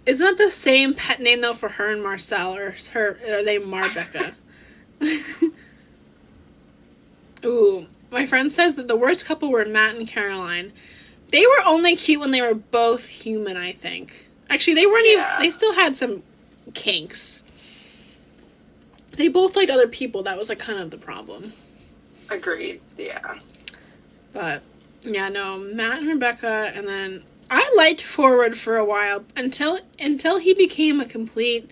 is not the same pet name though for her and Marcel, or are they Marbecca? Ooh, my friend says that the worst couple were Matt and Caroline. They were only cute when they were both human, I think. Actually, they weren't even... They still had some kinks. They both liked other people. That was, like, kind of the problem. Agreed, yeah. But, yeah, no, Matt and Rebecca, and then... I liked Forward for a while, until he became a complete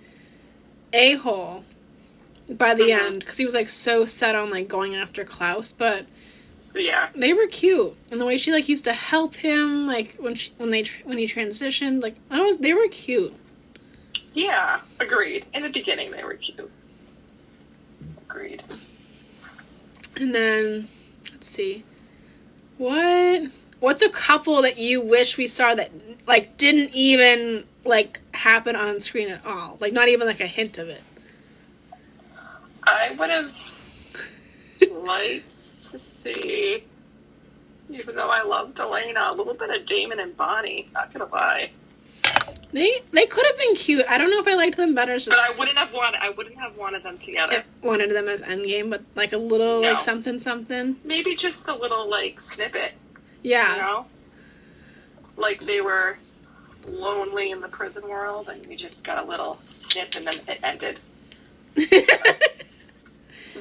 a-hole by the end. Because he was, like, so set on, like, going after Klaus, but... Yeah. They were cute. And the way she, like, used to help him, like, when he transitioned, like, they were cute. Yeah, agreed. In the beginning, they were cute. Agreed. And then, let's see. What's a couple that you wish we saw that, like, didn't even, like, happen on screen at all? Like, not even, like, a hint of it. I would have liked to see, even though I loved Elena, a little bit of Damon and Bonnie, not gonna lie. They could have been cute. I don't know if I liked them better. But I wouldn't have wanted them together. I wanted them as Endgame, but like a little like something. Maybe just a little like snippet. Yeah. You know? Like they were lonely in the prison world and we just got a little snip and then it ended.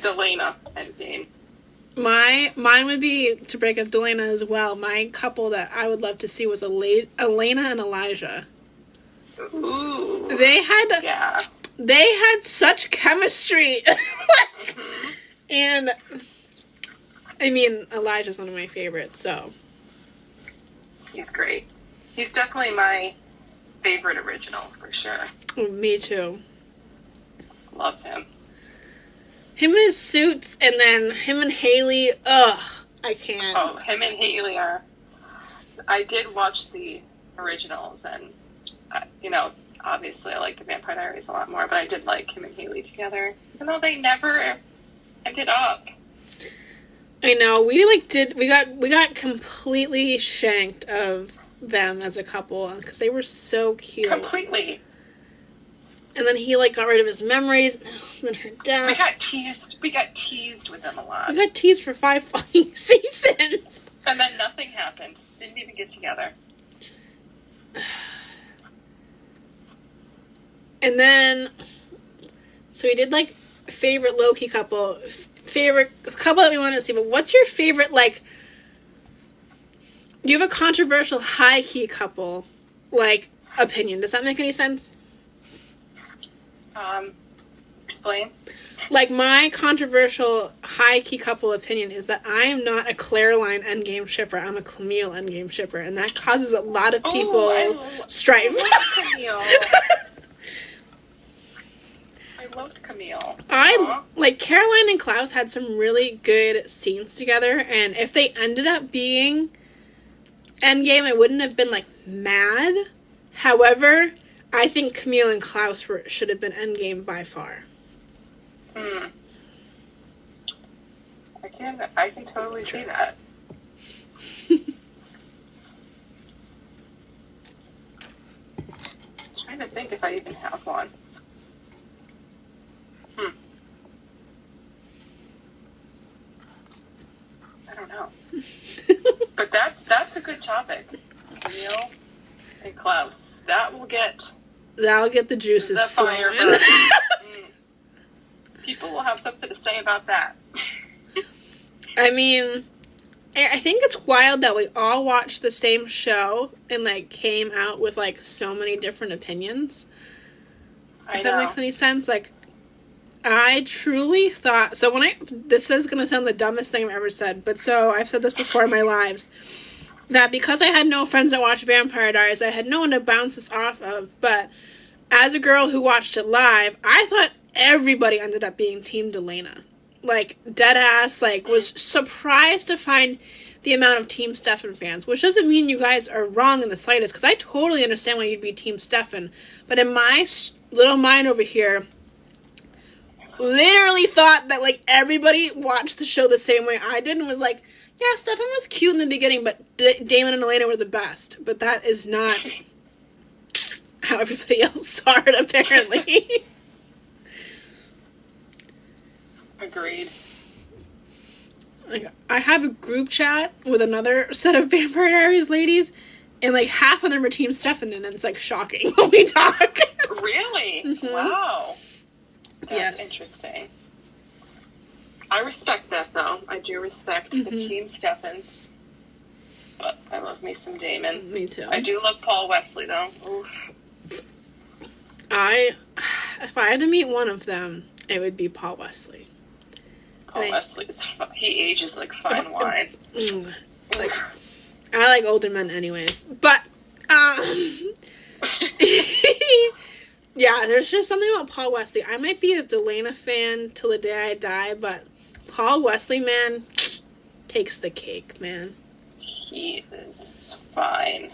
Delana Endgame. Mine would be to break up Delana as well. My couple that I would love to see was Elena and Elijah. Ooh. They had such chemistry. Mm-hmm. And I mean, Elijah's one of my favorites, so he's great. He's definitely my favorite original for sure. Oh, me too. Love him. Him and his suits, and then him and Haley. Ugh, I can't. Oh, him and Haley are. I did watch the originals, and you know, obviously I like the Vampire Diaries a lot more, but I did like him and Haley together, even though they never ended up. I know we got completely shanked of them as a couple because they were so cute. Completely. And then he like got rid of his memories. And then her death. We got teased with them a lot. We got teased for 5 fucking seasons. And then nothing happened. Didn't even get together. And then, so we did like favorite low-key couple, favorite couple that we wanted to see. But what's your favorite like? Do you have a controversial high-key couple like opinion? Does that make any sense? Explain. Like, my controversial high-key couple opinion is that I am not a Clareline Endgame shipper. I'm a Camille Endgame shipper. And that causes a lot of people strife. I love Camille. I loved Camille. Like, Caroline and Klaus had some really good scenes together. And if they ended up being Endgame, I wouldn't have been, like, mad. However, I think Camille and Klaus should have been Endgame by far. I can totally see that. Trying to think if I even have one. I don't know. But that's a good topic. Camille and Klaus. That'll get the juices the flowing. fire burning. People will have something to say about that. I mean, I think it's wild that we all watched the same show and, like, came out with, like, so many different opinions. If that makes any sense. Like, I truly thought... So this is going to sound the dumbest thing I've ever said, but so I've said this before in my lives, that because I had no friends that watched Vampire Diaries, I had no one to bounce this off of, but as a girl who watched it live, I thought everybody ended up being Team Delana. Like, deadass, like, was surprised to find the amount of Team Stefan fans, which doesn't mean you guys are wrong in the slightest, because I totally understand why you'd be Team Stefan, but in my little mind over here, literally thought that, like, everybody watched the show the same way I did, and was like, yeah, Stefan was cute in the beginning, but Damon and Elena were the best, but that is not how everybody else saw it, apparently. Agreed. Like, I have a group chat with another set of Vampire Diaries ladies, and, like, half of them are Team Stefan, and it's, like, shocking when we talk. Really? Mm-hmm. Wow. That's yes. Interesting. I respect that, though. I do respect the Team Stefans. But I love me some Damon. Me too. I do love Paul Wesley, though. Oof. If I had to meet one of them, it would be Paul Wesley. Paul Wesley he ages like fine wine. Like, I like older men anyways. But, yeah, there's just something about Paul Wesley. I might be a Delana fan till the day I die, but Paul Wesley, man, takes the cake, man. He is fine.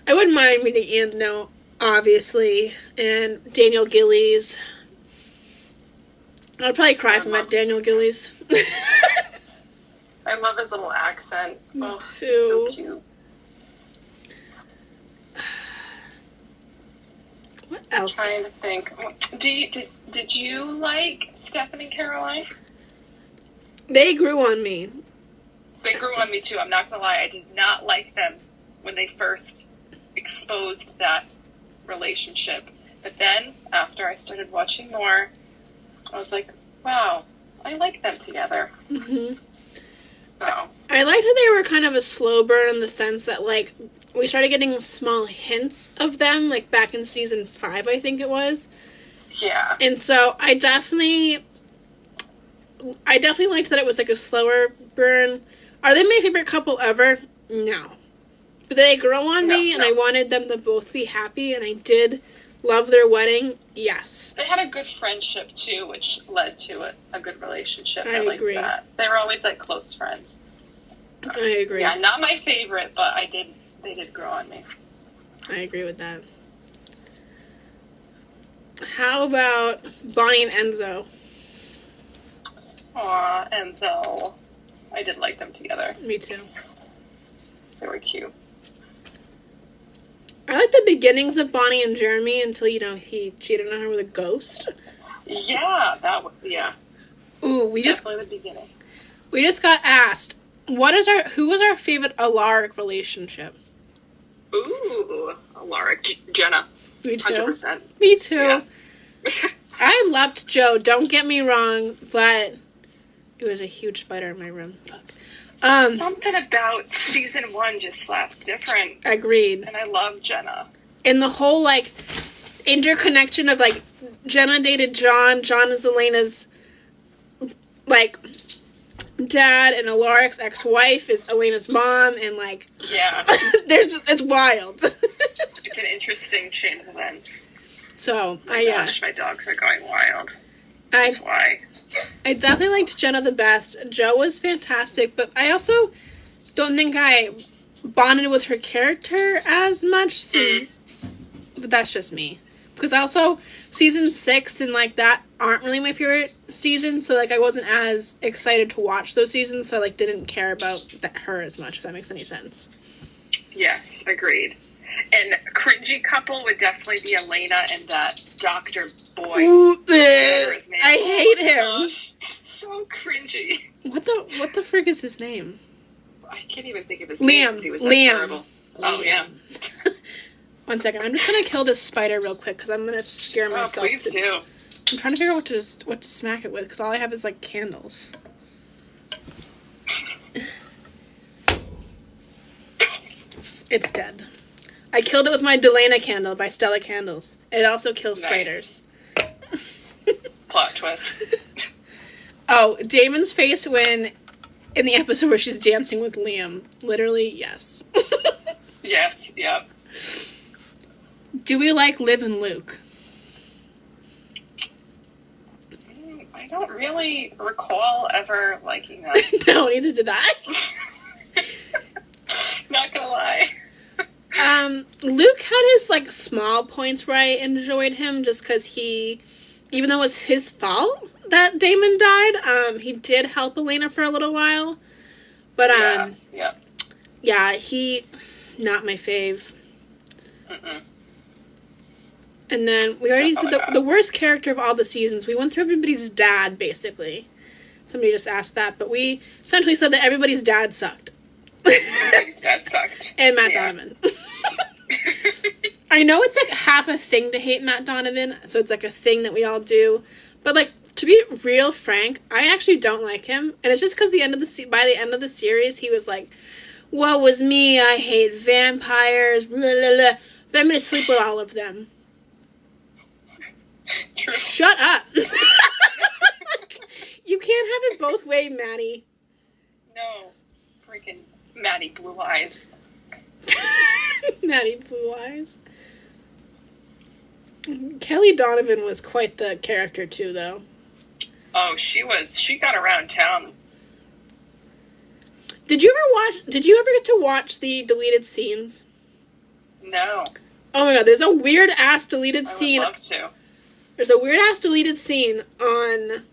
I wouldn't mind meeting Anno, obviously, and Daniel Gillies. I'd probably cry if I met Daniel Gillies. I love his little accent. Me too. too. So cute. else? Trying to think. Did you like Stephanie Caroline? They grew on me. They grew on me too. I'm not gonna lie. I did not like them when they first exposed that relationship. But then, after I started watching more, I was like, wow, I like them together. Mm-hmm. So. I liked that they were kind of a slow burn in the sense that, like, we started getting small hints of them, like, back in season 5, I think it was. Yeah. And so I definitely liked that it was, like, a slower burn. Are they my favorite couple ever? No. But they grow on me, and I wanted them to both be happy, and I did love their wedding. Yes. They had a good friendship, too, which led to a good relationship. I agree. That. They were always, like, close friends. I agree. Yeah, not my favorite, but they did grow on me. I agree with that. How about Bonnie and Enzo? Aw, Enzo. I did like them together. Me too. They were cute. I like the beginnings of Bonnie and Jeremy until, he cheated on her with a ghost. Yeah, yeah. Ooh, Definitely the beginning. We just got asked, who was our favorite Alaric relationship? Ooh, Alaric. Jenna. Me too. 100%. Me too. Yeah. I loved Joe, don't get me wrong, but it was a huge spider in my room. Fuck. Something about season 1 just slaps different. Agreed. And I love Jenna. And the whole, like, interconnection of, like, Jenna dated John is Elena's, like, dad, and Alaric's ex-wife is Elena's mom, and, like... Yeah. it's wild. It's an interesting chain of events. So, Gosh, my dogs are going wild. That's why. I definitely liked Jenna the best. Joe was fantastic, but I also don't think I bonded with her character as much. But that's just me. Because also, season 6 and, like, that aren't really my favorite seasons, so, like, I wasn't as excited to watch those seasons, so I, like, didn't care about her as much, if that makes any sense. Yes, agreed. And cringy couple would definitely be Elena and that Dr. Boy. Ooh, I hate him. Gosh, so cringy. What the frick is his name? I can't even think of his name. He was terrible. Oh, yeah. One second. I'm just going to kill this spider real quick because I'm going to scare myself. Oh, please do. I'm trying to figure out what to smack it with because all I have is, like, candles. It's dead. I killed it with my Delana candle by Stella Candles. It also kills spiders. Plot twist. Oh, Damon's face in the episode where she's dancing with Liam. Literally, yes. Yes, yep. Do we like Liv and Luke? I don't really recall ever liking them. No, neither did I. Not gonna lie. Luke had his, like, small points where I enjoyed him just because even though it was his fault that Damon died, he did help Elena for a little while. But, yeah, he, not my fave. Mm-mm. And then we already said the worst character of all the seasons. We went through everybody's dad, basically. Somebody just asked that, but we essentially said that everybody's dad sucked. Everybody's dad sucked. And Matt Donovan. I know it's, like, half a thing to hate Matt Donovan, so it's, like, a thing that we all do. But, like, to be real frank, I actually don't like him. And it's just because by the end of the series, he was like, woe was me, I hate vampires, blah, blah, blah. But I'm going to sleep with all of them. True. Shut up. You can't have it both ways, Maddie. No. Freaking Maddie Blue Eyes. Maddie Blue Eyes. Kelly Donovan was quite the character, too, though. Oh, she got around town. Did you ever get to watch the deleted scenes? No. Oh my god, there's a weird-ass deleted scene. I would love to. There's a weird-ass deleted scene on,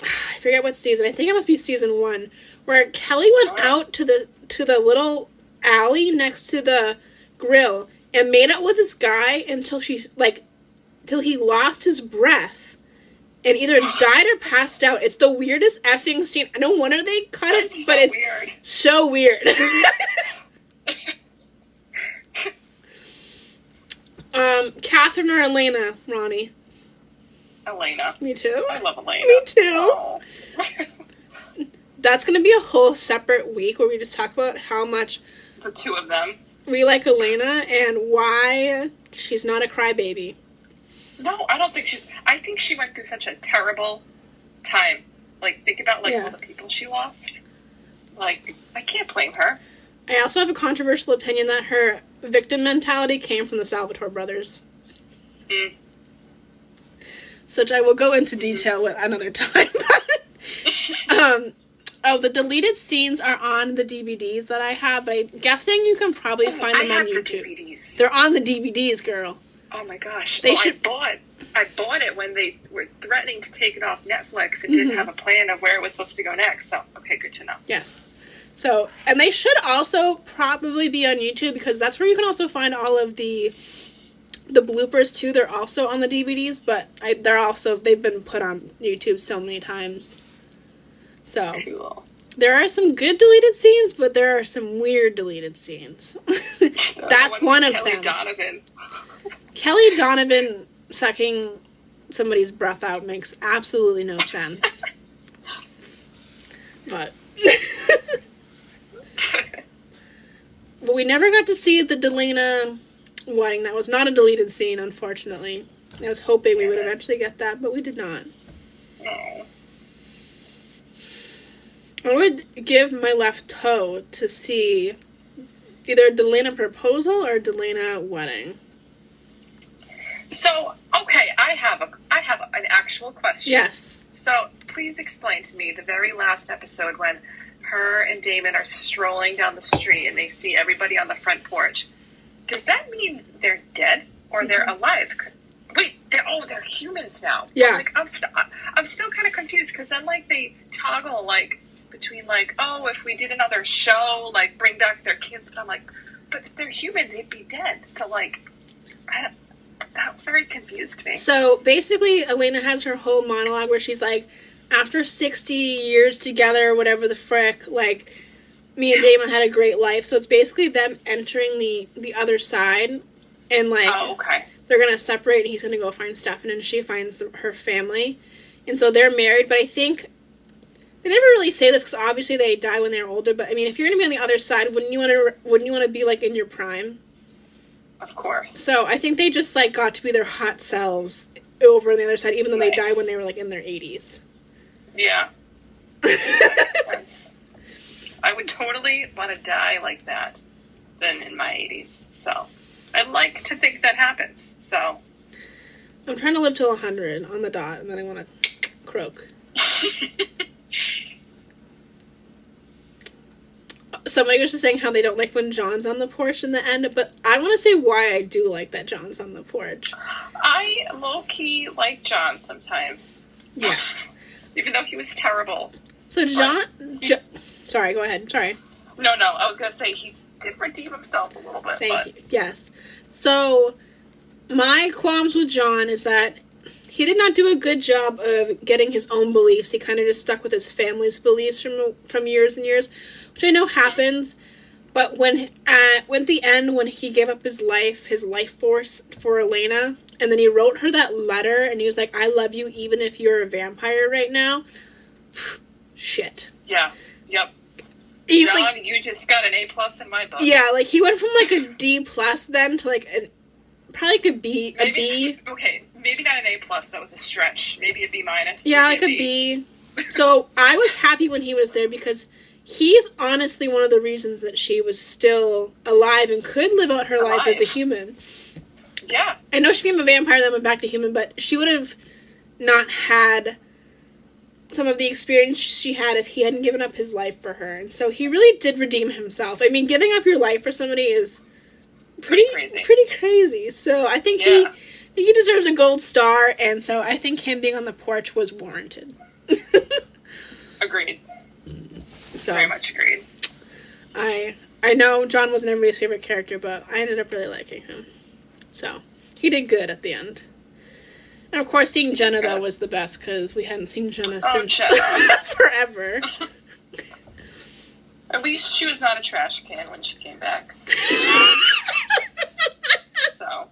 I forget what season, I think it must be season 1, where Kelly went out to the little alley next to the grill and made out with this guy until she, like, till he lost his breath and either died or passed out. It's the weirdest effing scene. No wonder they cut it, but it's weird. So weird. Catherine or Elena, Ronnie? Elena. Me too. I love Elena. Me too. Oh. That's going to be a whole separate week where we just talk about how much The two of them. we like Elena and why she's not a crybaby. No, I don't think she's... I think she went through such a terrible time. Like, think about, like, all the people she lost. Like, I can't blame her. I also have a controversial opinion that her victim mentality came from the Salvatore brothers. Mm. Which I will go into detail with another time. The deleted scenes are on the DVDs that I have, but I'm guessing you can probably find them on YouTube. DVDs. They're on the DVDs, girl. Oh my gosh. They should... I bought it when they were threatening to take it off Netflix and didn't have a plan of where it was supposed to go next. So, okay, good to know. Yes. So, and they should also probably be on YouTube because that's where you can also find all of the bloopers too. They're also on the DVDs, but they've been put on YouTube so many times. So, cool. There are some good deleted scenes, but there are some weird deleted scenes. That's one of Kelly them. Donovan. Kelly Donovan sucking somebody's breath out makes absolutely no sense. But we never got to see the Delena wedding. That was not a deleted scene, unfortunately. I was hoping we would eventually get that, but we did not. No. I would give my left toe to see either a Delena proposal or a Delena wedding. So, okay, I have an actual question. Yes. So, please explain to me the very last episode when her and Damon are strolling down the street and they see everybody on the front porch. Does that mean they're dead or they're alive? Wait, they're humans now. Yeah. Like, I'm still kind of confused because then, like, they toggle, like, between, like, oh, if we did another show, like, bring back their kids. But I'm like, but if they're human, they'd be dead. So, like, that very confused me. So, basically, Elena has her whole monologue where she's like, after 60 years together, whatever the frick, like, me and Damon had a great life. So, it's basically them entering the other side. And, like, oh, okay. They're going to separate, and he's going to go find Stefan, and she finds her family. And so, they're married. But I think... They never really say this because obviously they die when they're older. But I mean, if you're gonna be on the other side, wouldn't you want to be like in your prime? Of course. So I think they just like got to be their hot selves over on the other side, even though they died when they were like in their 80s. Yeah. I would totally want to die like that than in my 80s. So I'd like to think that happens. So I'm trying to live till 100 on the dot, and then I want to croak. Somebody was just saying how they don't like when John's on the porch in the end, but I want to say why I do like that John's on the porch. I low-key like John sometimes. Yes. Even though he was terrible. So sorry, go ahead. Sorry. No, I was going to say he did redeem himself a little bit. Thank you. Yes. So my qualms with John is that he did not do a good job of getting his own beliefs. He kind of just stuck with his family's beliefs from years and years, which I know happens. But when at the end, when he gave up his life force for Elena, and then he wrote her that letter, and he was like, "I love you even if you're a vampire right now." Shit. Yeah. Yep. John, like, you just got an A+ in my book. Yeah, like he went from like a D+ then to like probably like a B. Okay, maybe not an A+. That was a stretch. Maybe a B-. Yeah, like a B. So I was happy when he was there because he's honestly one of the reasons that she was still alive and could live out her life as a human. Yeah. I know she became a vampire then went back to human, but she would have not had some of the experience she had if he hadn't given up his life for her. And so he really did redeem himself. I mean, giving up your life for somebody is pretty crazy. So I think he deserves a gold star, and so I think him being on the porch was warranted. Agreed. So, very much agreed. I know John wasn't everybody's favorite character, but I ended up really liking him. So he did good at the end. And of course, seeing Jenna, though, was the best, because we hadn't seen Jenna since Jenna. forever. At least she was not a trash can when she came back. So.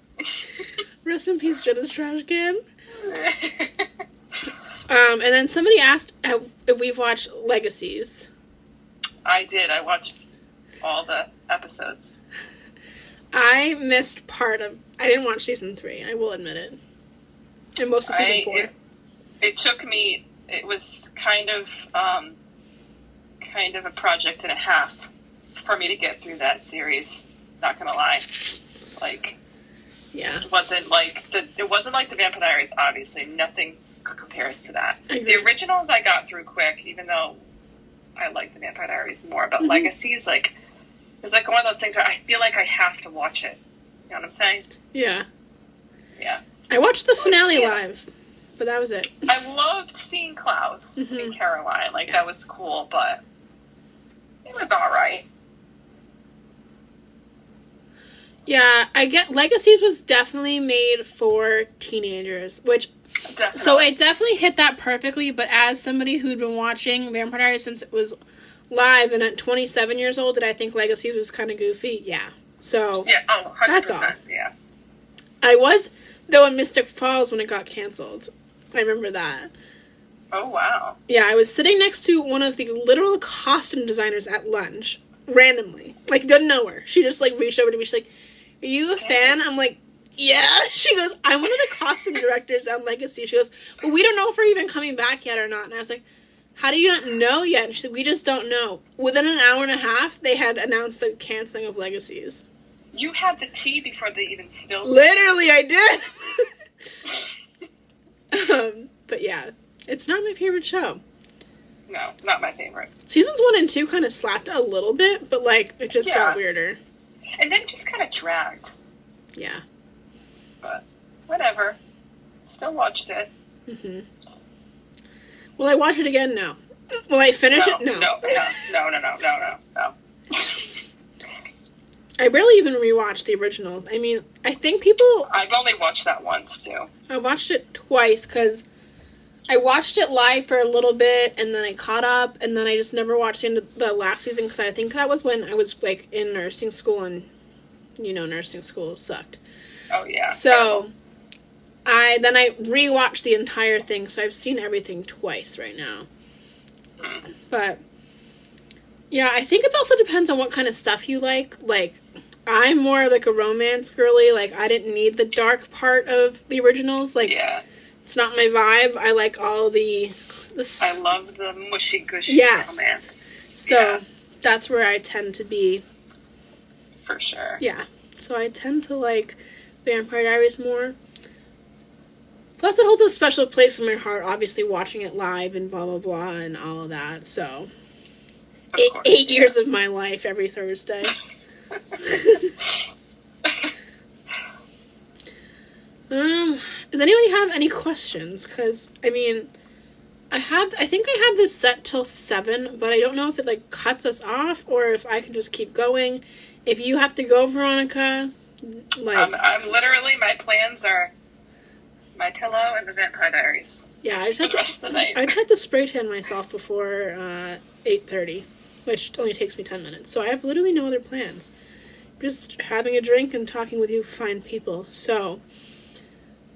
Rest in peace, Jenna's trash can. And then somebody asked if we've watched Legacies. I did. I watched all the episodes. I missed part of... I didn't watch season 3, I will admit it. And most of season 4. It took me... It was kind of a project and a half for me to get through that series. Not gonna lie. Like... Yeah. It wasn't like the Vampire Diaries, obviously. Nothing compares to that. The originals I got through quick, even though I like the Vampire Diaries more. But Legacies, like, it's like one of those things where I feel like I have to watch it. You know what I'm saying? Yeah. Yeah. I watched the finale live, but that was it. I loved seeing Klaus and Caroline. Like, that was cool, but it was alright. Yeah, I get Legacies was definitely made for teenagers, which Definitely. So it definitely hit that perfectly, but as somebody who'd been watching Vampire Diaries since it was live and at 27 years old, did I think Legacies was kind of goofy? Yeah. So yeah, 100%. that's all. Yeah. I was, though, in Mystic Falls when it got canceled. I remember that. Oh, wow. Yeah, I was sitting next to one of the literal costume designers at lunch, randomly. Like, didn't know her. She just, like, reached over to me. She's like, are you a fan? I'm like, yeah. She goes, I'm one of the costume directors on Legacy. She goes, but we don't know if we're even coming back yet or not. And I was like, how do you not know yet? And she said, we just don't know. Within an hour and a half, they had announced the canceling of Legacies. You had the tea before they even spilled it. Literally, I did. But yeah, it's not my favorite show. No, not my favorite. Seasons 1 and 2 kind of slapped a little bit, but like it just got weirder. And then it just kind of dragged. Yeah. But whatever. Still watched it. Mhm. Will I watch it again? No. Will I finish it? No. No. I barely even rewatched the originals. I mean, I think people... I've only watched that once, too. I watched it twice, because I watched it live for a little bit, and then I caught up, and then I just never watched into the last season, because I think that was when I was, like, in nursing school, and, you know, nursing school sucked. Oh, yeah. So, I rewatched the entire thing, so I've seen everything twice right now. But... yeah, I think it also depends on what kind of stuff you like. Like, I'm more like a romance girly. Like, I didn't need the dark part of the originals. Like, it's not my vibe. I like all the I love the mushy gushy romance. So, that's where I tend to be. For sure. Yeah. So, I tend to like Vampire Diaries more. Plus, it holds a special place in my heart, obviously, watching it live and blah, blah, blah, and all of that. So... Eight years of my life every Thursday. Does anybody have any questions? Because, I mean, I think I have this set till 7, but I don't know if it, like, cuts us off or if I can just keep going. If you have to go, Veronica, like... I'm literally, my plans are my pillow and the Vampire Diaries. Yeah, I just have the rest of the night. I just have to spray tan myself before 8:30. Which only takes me 10 minutes. So I have literally no other plans. Just having a drink and talking with you fine people. So,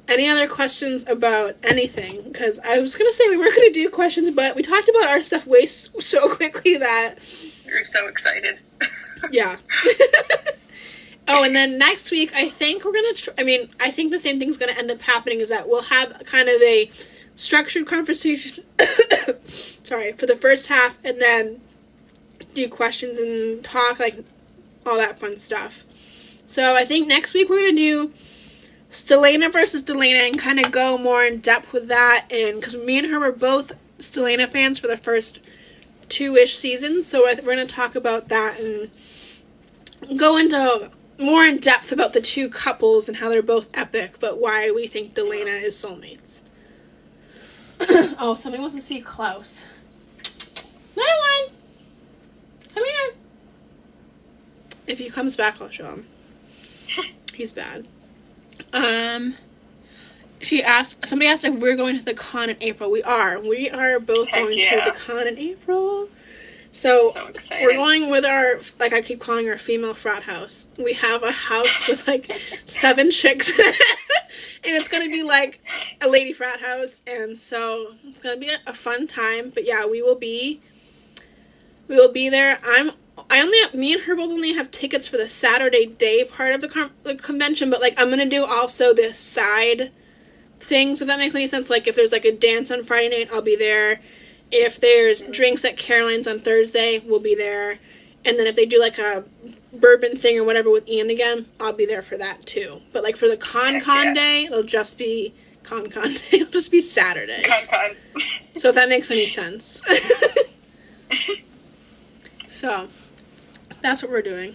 any other questions about anything? Because I was going to say we weren't going to do questions, but we talked about our stuff way so quickly that... You're so excited. Yeah. Oh, and then next week, I think we're going to... I think the same thing's going to end up happening is that we'll have kind of a structured conversation... sorry, for the first half, and then... do questions and talk, like, all that fun stuff. So I think next week we're going to do Stelena versus Delena and kind of go more in depth with that. And because me and her were both Stelena fans for the first 2-ish seasons, so we're going to talk about that and go into more in depth about the two couples and how they're both epic, but why we think Delena is soulmates. Oh, somebody wants to see Klaus. Another one! Come here. If he comes back, I'll show him. He's bad. somebody asked if we're going to the con in April. We are both going to the con in April. So excited. We're going with our, like I keep calling our female frat house. We have a house with like 7 chicks in it. And it's going to be like a lady frat house. And so it's going to be a fun time. But yeah, we will be there. Me and her both only have tickets for the Saturday day part of the convention. But like I'm going to do also this side things, if that makes any sense. Like if there's like a dance on Friday night, I'll be there. If there's drinks at Caroline's on Thursday, we'll be there. And then if they do like a bourbon thing or whatever with Ian again, I'll be there for that too. But like for the con day, it'll just be con day. It'll just be Saturday. Con. So if that makes any sense. So that's what we're doing.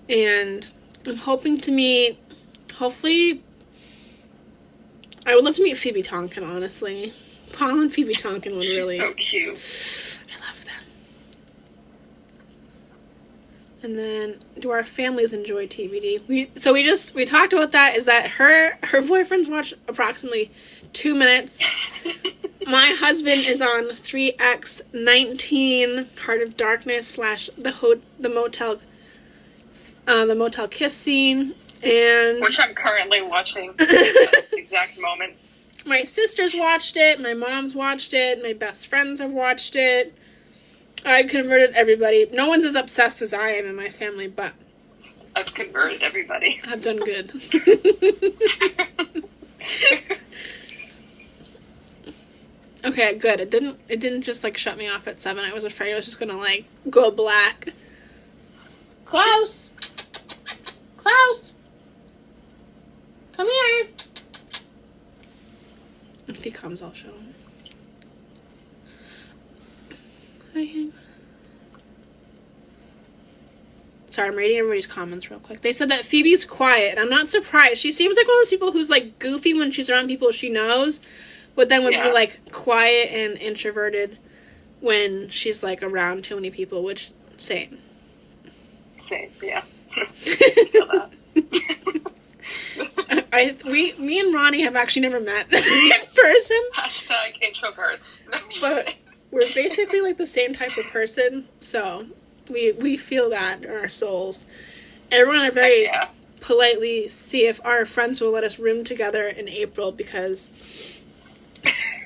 And I'm hoping to meet, hopefully, I would love to meet Phoebe Tonkin, honestly. Paul and Phoebe Tonkin would really... She's so cute. I love them. And then, do our families enjoy TBD? We talked about that, is that her boyfriend's watched approximately 2 minutes. My husband is on 3X19, Heart of Darkness / the Motel Kiss scene, and... Which I'm currently watching at this exact moment. My sister's watched it, my mom's watched it, my best friends have watched it. I've converted everybody. No one's as obsessed as I am in my family, but... I've converted everybody. I've done good. Okay, good. It didn't just, like, shut me off at 7. I was afraid I was just gonna, like, go black. Klaus! Klaus! Come here! If he comes, I'll show him. Hi. Sorry, I'm reading everybody's comments real quick. They said that Phoebe's quiet, and I'm not surprised. She seems like one of those people who's, like, goofy when she's around people she knows, but then would be, like, quiet and introverted when she's, like, around too many people, which, same. Same, yeah. Feel that. Me and Ronnie have actually never met in person. Hashtag introverts. But we're basically like the same type of person, so we feel that in our souls. And we're gonna very politely see if our friends will let us room together in April, because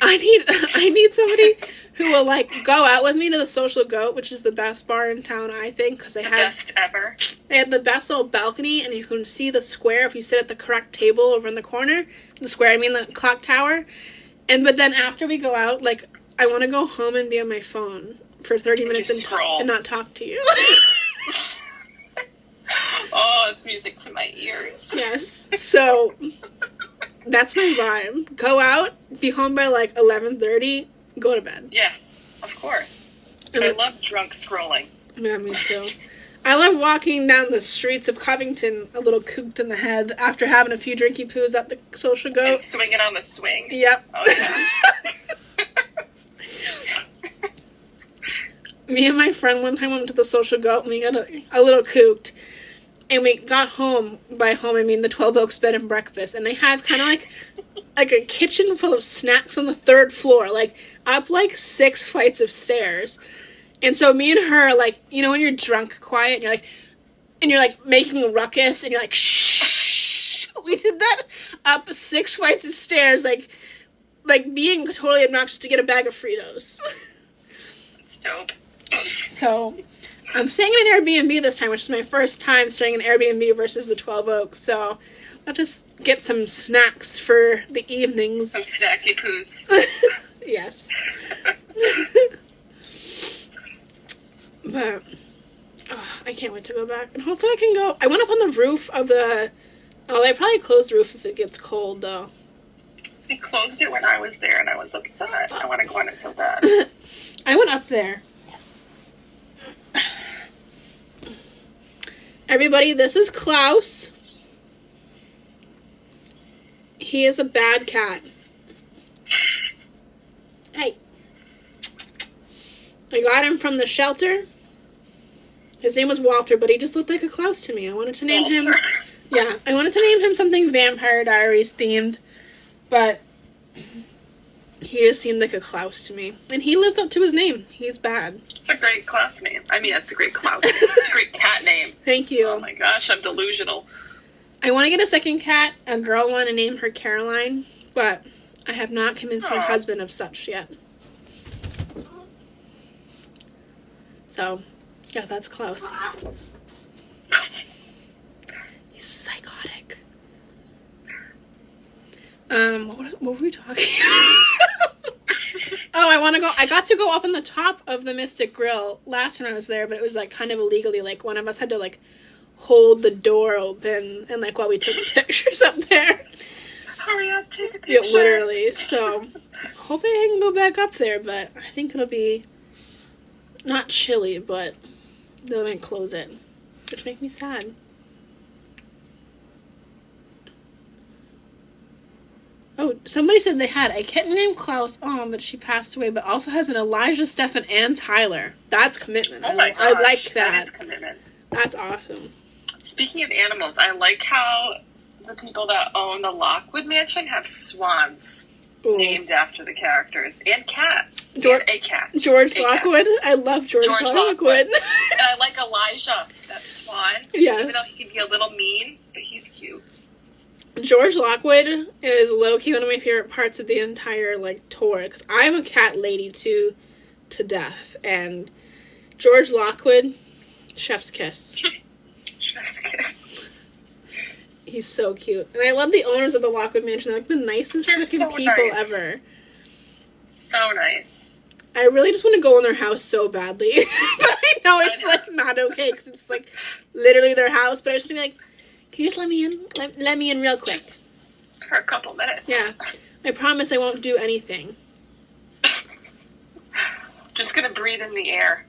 I need somebody who will like go out with me to the Social Goat, which is the best bar in town, I think, because they have best ever. They have the best little balcony, and you can see the square if you sit at the correct table over in the corner. The square, I mean the clock tower. But then after we go out, like, I want to go home and be on my phone for 30 minutes and not talk to you. Oh, it's music to my ears. Yes. So that's my vibe. Go out, be home by like 11:30, go to bed. Yes, of course. I love drunk scrolling. Yeah, me too. I love walking down the streets of Covington a little cooped in the head after having a few drinky poos at the Social Goat. And swinging on the swing. Yep. Oh, yeah. Me and my friend one time went to the Social Goat and we got a little cooped. And we got home, by home I mean the 12 Oaks Bed and Breakfast, and they had kind of like a kitchen full of snacks on the 3rd floor, like up like 6 flights of stairs. And so me and her, like, you know when you're drunk quiet and you're like making a ruckus and you're like, shh. We did that up 6 flights of stairs, like being totally obnoxious to get a bag of Fritos. That's dope. So I'm staying in an Airbnb this time, which is my first time staying in an Airbnb versus the 12 Oaks. So I'll just get some snacks for the evenings. Some snacky poos. Yes. But I can't wait to go back. And hopefully I can go. I went up on the roof of the... Oh, they probably close the roof if it gets cold, though. They closed it when I was there, and I was upset. I want to go on it so bad. I went up there. Yes. Everybody, this is Klaus. He is a bad cat. Hey. I got him from the shelter. His name was Walter, but he just looked like a Klaus to me. I wanted to name him... Yeah, I wanted to name him something Vampire Diaries themed. But he just seemed like a Klaus to me. And he lives up to his name. He's bad. It's a great Klaus name. I mean, it's a great Klaus name. It's a great cat name. Thank you. Oh my gosh, I'm delusional. I want to get a second cat, a girl one, and name her Caroline. But I have not convinced my husband of such yet. So, yeah, that's Klaus. He's psychotic. What were we talking about? Oh, I got to go up on the top of the Mystic Grill last time I was there, but it was, like, kind of illegally. Like, one of us had to, like, hold the door open, and, like, while we took pictures up there. Hurry up, take a picture. Yeah, literally. So, hoping I can go back up there, but I think it'll be not chilly, but they might close it, which makes me sad. Oh, somebody said they had a kitten named Klaus, but she passed away, but also has an Elijah, Stefan, and Tyler. That's commitment. Oh my gosh, I like that. That is commitment. That's awesome. Speaking of animals, I like how the people that own the Lockwood Mansion have swans named after the characters, and cats, and a cat. George Lockwood? Cat. I love George Lockwood. And I like Elijah, that swan. Yes. Even though he can be a little mean, but he's cute. George Lockwood is low-key one of my favorite parts of the entire, like, tour, because I'm a cat lady to death, and George Lockwood, chef's kiss. Chef's kiss. He's so cute. And I love the owners of the Lockwood Mansion. They're, like, the nicest freaking people ever. So nice. I really just want to go in their house so badly, but I know it's, like, not okay, because it's, like, literally their house, but I just want to be like, can you just let me in? Let me in real quick. Just for a couple minutes. Yeah. I promise I won't do anything. Just gonna breathe in the air.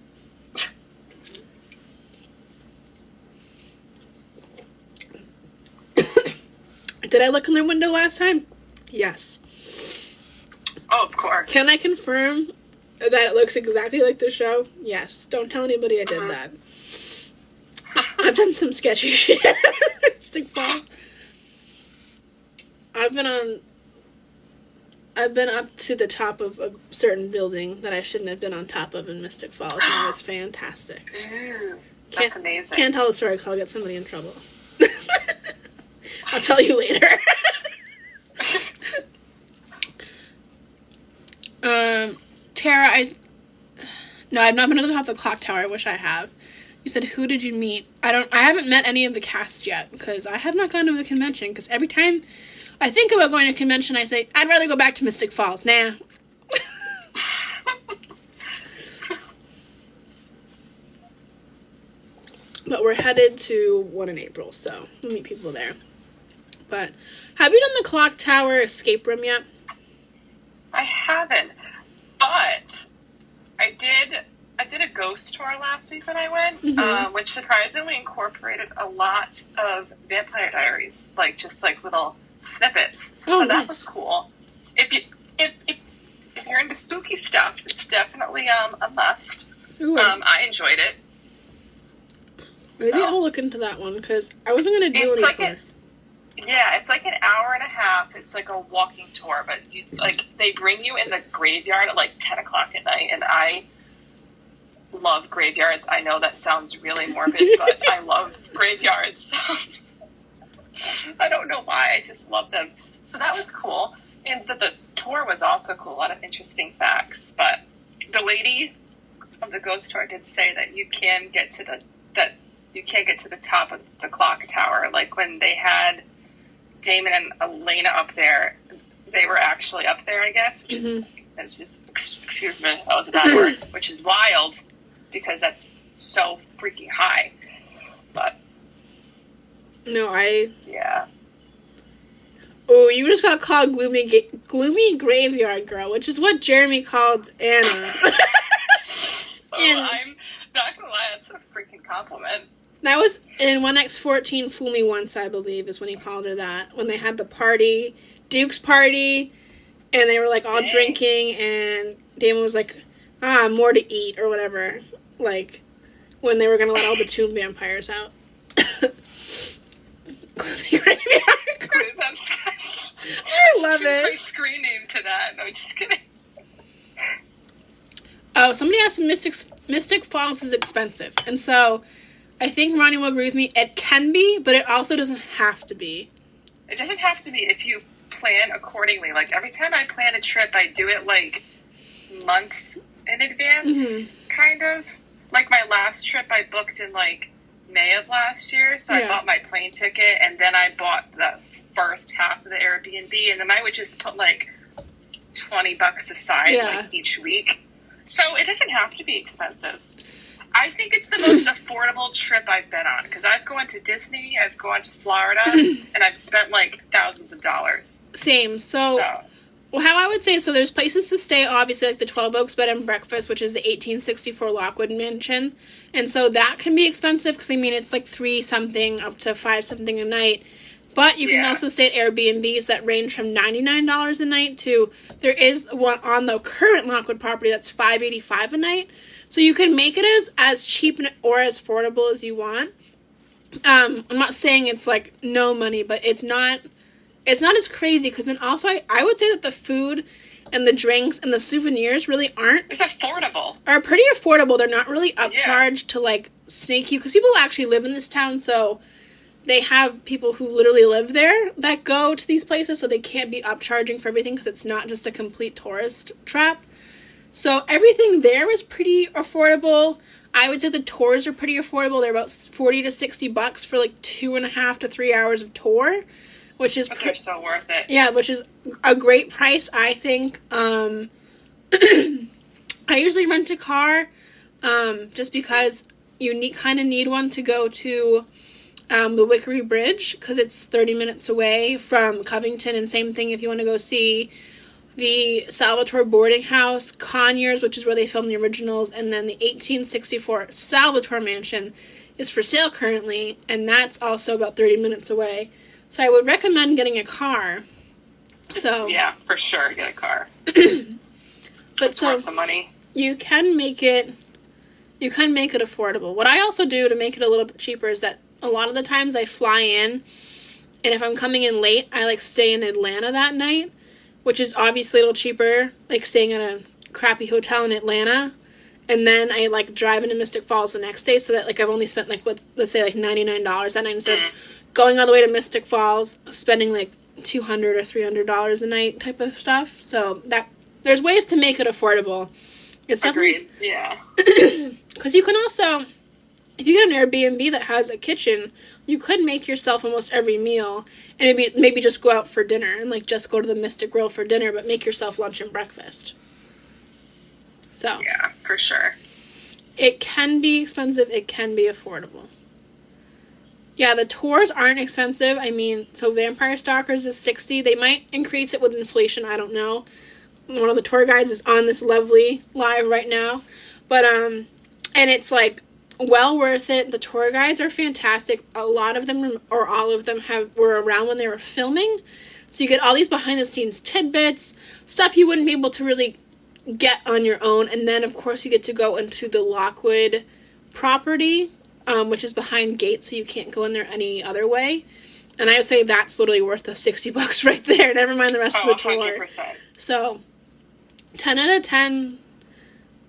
Did I look in their window last time? Yes. Oh, of course. Can I confirm that it looks exactly like the show? Yes. Don't tell anybody I did that. I've done some sketchy shit. Mystic Falls. I've been up to the top of a certain building that I shouldn't have been on top of in Mystic Falls, and it was fantastic. That's amazing. Can't tell the story because I'll get somebody in trouble. I'll tell you later. Tara, I've not been to the top of the clock tower. I wish I have. You said, who did you meet? I haven't met any of the cast yet, because I have not gone to a convention, because every time I think about going to a convention, I say, I'd rather go back to Mystic Falls. Nah. But we're headed to one in April, so we'll meet people there. But have you done the clock tower escape room yet? I haven't, but I did a ghost tour last week when I went, which surprisingly incorporated a lot of Vampire Diaries, like just like little snippets. Oh, so nice. That was cool. If you're into spooky stuff, it's definitely a must. Ooh. I enjoyed it. Maybe I'll look into that one, because I wasn't going to do anything. Yeah, it's like an hour and a half. It's like a walking tour, but they bring you in the graveyard at like 10 o'clock at night, and I love graveyards. I know that sounds really morbid, but I love graveyards. I don't know why, I just love them. So that was cool. And the tour was also cool, a lot of interesting facts. But the lady of the ghost tour did say that you can't get to the top of the clock tower. Like when they had Damon and Elena up there, they were actually up there, I guess, which is excuse me, that was a bad word, which is wild because that's so freaking high. But yeah. Oh, you just got called gloomy graveyard girl, which is what Jeremy called Anna. I'm not gonna lie, that's a freaking compliment. That was in 1X14 Fool Me Once, I believe, is when he called her that. When they had the party, Duke's party, and they were like all drinking, and Damon was like, more to eat, or whatever. Like, when they were gonna let all the tomb vampires out. Gloomy graveyard girl. That's I love it. My screen name to that. No, just kidding. Oh, somebody asked if Mystic Falls is expensive. And so I think Ronnie will agree with me. It can be, but it also doesn't have to be. It doesn't have to be if you plan accordingly. Like, every time I plan a trip, I do it, like, months in advance, kind of. Like, my last trip I booked in, like, May of last year. So I bought my plane ticket, and then I bought the first half of the Airbnb. And then I would just put, like, $20 aside, like, each week. So it doesn't have to be expensive. I think it's the most affordable trip I've been on, because I've gone to Disney, I've gone to Florida, and I've spent, like, thousands of dollars. Same. So, well, how I would say, so there's places to stay, obviously, like the 12 Oaks Bed and Breakfast, which is the 1864 Lockwood Mansion. And so that can be expensive, because, I mean, it's like $3-something up to $5-something a night. But you can also stay at Airbnbs that range from $99 a night to, there is one on the current Lockwood property that's $585 a night. So you can make it as cheap or as affordable as you want. I'm not saying it's like no money, but it's not as crazy, because then also I would say that the food and the drinks and the souvenirs really It's affordable. Are pretty affordable. They're not really upcharged to like snake you, because people actually live in this town, so they have people who literally live there that go to these places, so they can't be upcharging for everything, because it's not just a complete tourist trap. So everything there is pretty affordable. I would say the tours are pretty affordable. They're about $40 to $60 for like 2.5 to 3 hours of tour, which is they're so worth it. Yeah, which is a great price, I think. I usually rent a car, just because you kind of need one to go to the Wickery Bridge, because it's 30 minutes away from Covington, and same thing if you want to go see the Salvatore boarding house, Conyers, which is where they filmed the originals, and then the 1864 Salvatore Mansion is for sale currently, and that's also about 30 minutes away. So I would recommend getting a car. So yeah, for sure, get a car. But it's worth the money. You can make it affordable. What I also do to make it a little bit cheaper is that a lot of the times I fly in, and if I'm coming in late, I like stay in Atlanta that night, which is obviously a little cheaper, like staying at a crappy hotel in Atlanta, and then I like drive into Mystic Falls the next day, so that like I've only spent like let's say like $99 that night, instead of going all the way to Mystic Falls, spending like $200 or $300 a night type of stuff. So that there's ways to make it affordable. It's Agreed. Yeah. Because you can also, if you get an Airbnb that has a kitchen, you could make yourself almost every meal, and maybe just go out for dinner, and like just go to the Mystic Grill for dinner, but make yourself lunch and breakfast. So yeah, for sure. It can be expensive. It can be affordable. Yeah, the tours aren't expensive. I mean, so Vampire Stalkers is $60. They might increase it with inflation. I don't know. One of the tour guides is on this lovely live right now, but and it's like well worth it. The tour guides are fantastic. A lot of them, or all of them, were around when they were filming, so you get all these behind the scenes tidbits, stuff you wouldn't be able to really get on your own. And then of course you get to go into the Lockwood property, which is behind gates, so you can't go in there any other way. And I would say that's literally worth the $60 right there. Never mind the rest of the tour. 100%. So 10 out of 10,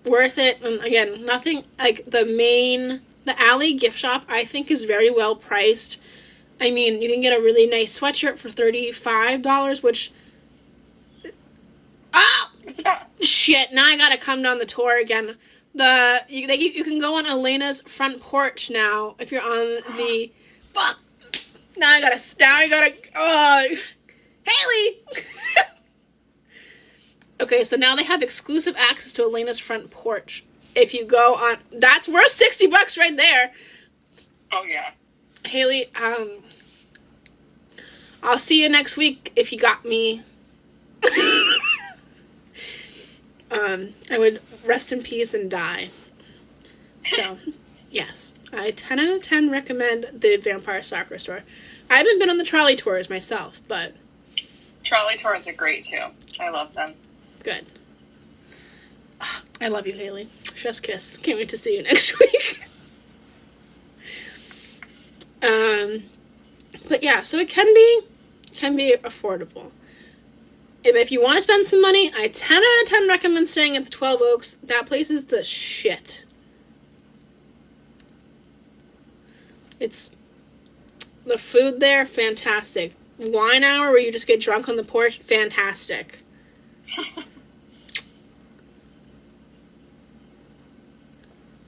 worth it. And again, nothing like the alley gift shop, I think, is very well priced. I mean, you can get a really nice sweatshirt for $35, which shit, now I gotta come down the tour again. You can go on Elena's front porch now if you're on the fuck. Now I gotta Haley. Okay, so now they have exclusive access to Elena's front porch. If you go on, that's worth $60 right there. Oh yeah. Haley, I'll see you next week if you got me. I would rest in peace and die. So, yes. I 10 out of 10 recommend the Vampire Stalker store. I haven't been on the trolley tours myself, but trolley tours are great too. I love them. Good. I love you, Haley. Chef's kiss. Can't wait to see you next week. But yeah, so it can be affordable. if you want to spend some money, I 10 out of 10 recommend staying at the 12 Oaks. That place is the shit. It's the food there, fantastic. Wine hour where you just get drunk on the porch, fantastic.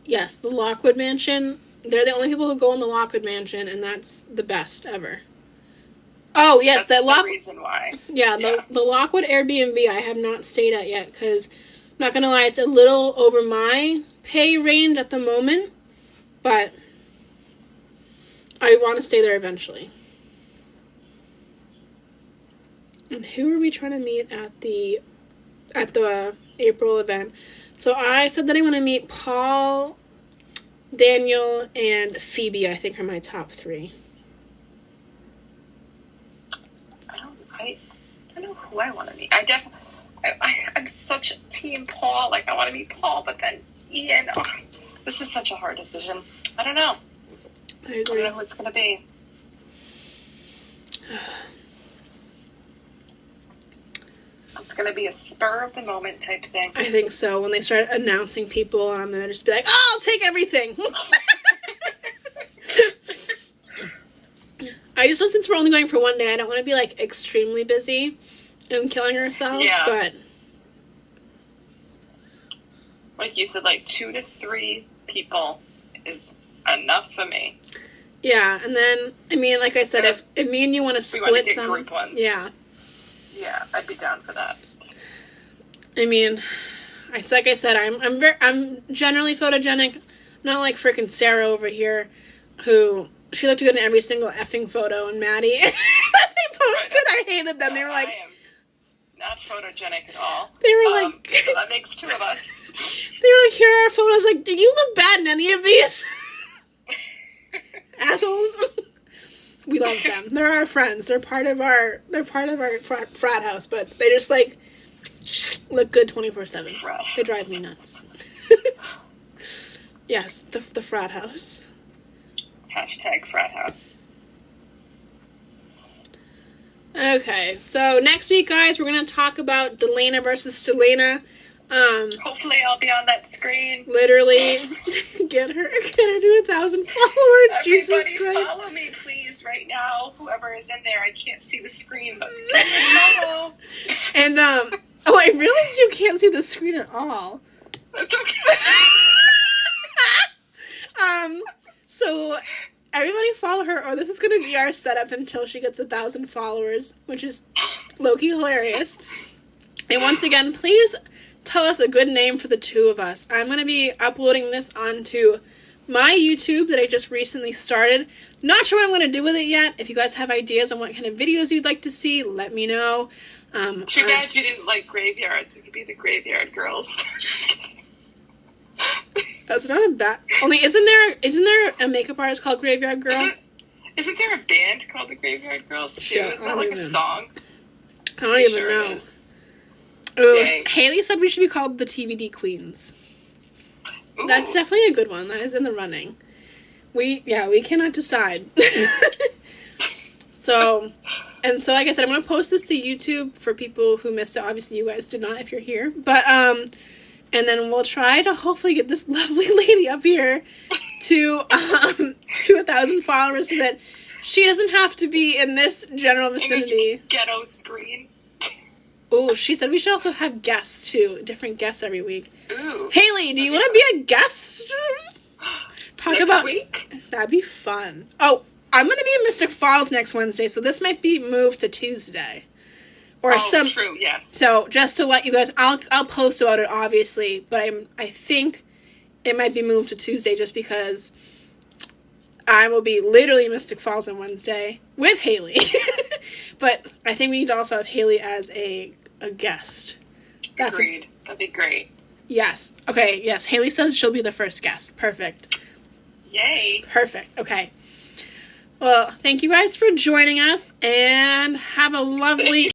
Yes, the Lockwood Mansion. They're the only people who go in the Lockwood Mansion, and that's the best ever. Oh, yes, That's that the reason why. Yeah, the Lockwood Airbnb I have not stayed at yet, because, I'm not going to lie, it's a little over my pay range at the moment, but I want to stay there eventually. And who are we trying to meet at the April event? So I said that I want to meet Paul, Daniel, and Phoebe, I think, are my top 3. I don't know who I want to meet. I'm such a team Paul. Like, I want to meet Paul, but then Ian. Oh, this is such a hard decision. I don't know. I agree. I don't know who it's going to be. It's going to be a spur of the moment type thing. I think so. When they start announcing people, and I'm going to just be like, oh, I'll take everything. I just know since we're only going for one day, I don't want to be, like, extremely busy and killing ourselves, but... Like you said, like, 2 to 3 people is enough for me. Yeah, and then, I mean, like I said, if me and you want to split some... group ones. Yeah. Yeah, I'd be down for that. I mean, like I said, I'm generally photogenic, not like freaking Sarah over here, who... She looked good in every single effing photo, and Maddie that they posted, I hated them. They were like... I am not photogenic at all. They were like... So that makes 2 of us. They were like, here are our photos. Like, did you look bad in any of these? Assholes. We love them. They're our friends. They're part of our frat house, but they just, like, look good 24/7. They drive me nuts. Yes, the frat house. Hashtag frat house. Okay, so next week, guys, we're going to talk about Delana versus Stelena. Hopefully I'll be on that screen. Literally, get her to 1,000 followers. Everybody Jesus Christ. follow me, please, right now. Whoever is in there, I can't see the screen, but follow. And, I realized you can't see the screen at all. That's okay. So everybody follow her, or this is going to be our setup until she gets 1,000 followers, which is low-key hilarious. And once again, please tell us a good name for the 2 of us. I'm going to be uploading this onto my YouTube that I just recently started. Not sure what I'm going to do with it yet. If you guys have ideas on what kind of videos you'd like to see, let me know. Too bad you didn't like graveyards. We could be the Graveyard Girls. Just kidding. That's not a bad... Only, isn't there a makeup artist called Graveyard Girl? Isn't there a band called the Graveyard Girls, too? Shit, Isn't that like a song? I don't even know. Ooh, Haley said we should be called the TBD Queens. Ooh. That's definitely a good one. That is in the running. We cannot decide. So, like I said, I'm going to post this to YouTube for people who missed it. Obviously, you guys did not if you're here. But, and then we'll try to hopefully get this lovely lady up here to 1,000 followers so that she doesn't have to be in this general vicinity. In this ghetto screen. Ooh, she said we should also have guests, too. Different guests every week. Ooh. Haley, do you want to be a guest? Next week? That'd be fun. Oh, I'm going to be in Mystic Falls next Wednesday, so this might be moved to Tuesday. Or true, yes. So, just to let you guys... I'll post about it, obviously, but I think it might be moved to Tuesday just because I will be literally in Mystic Falls on Wednesday with Haley. But I think we need to also have Haley as a guest. Agreed. That'd be great. Yes. Okay, yes. Haley says she'll be the first guest. Perfect. Yay. Perfect. Okay. Well, thank you guys for joining us, and have a lovely...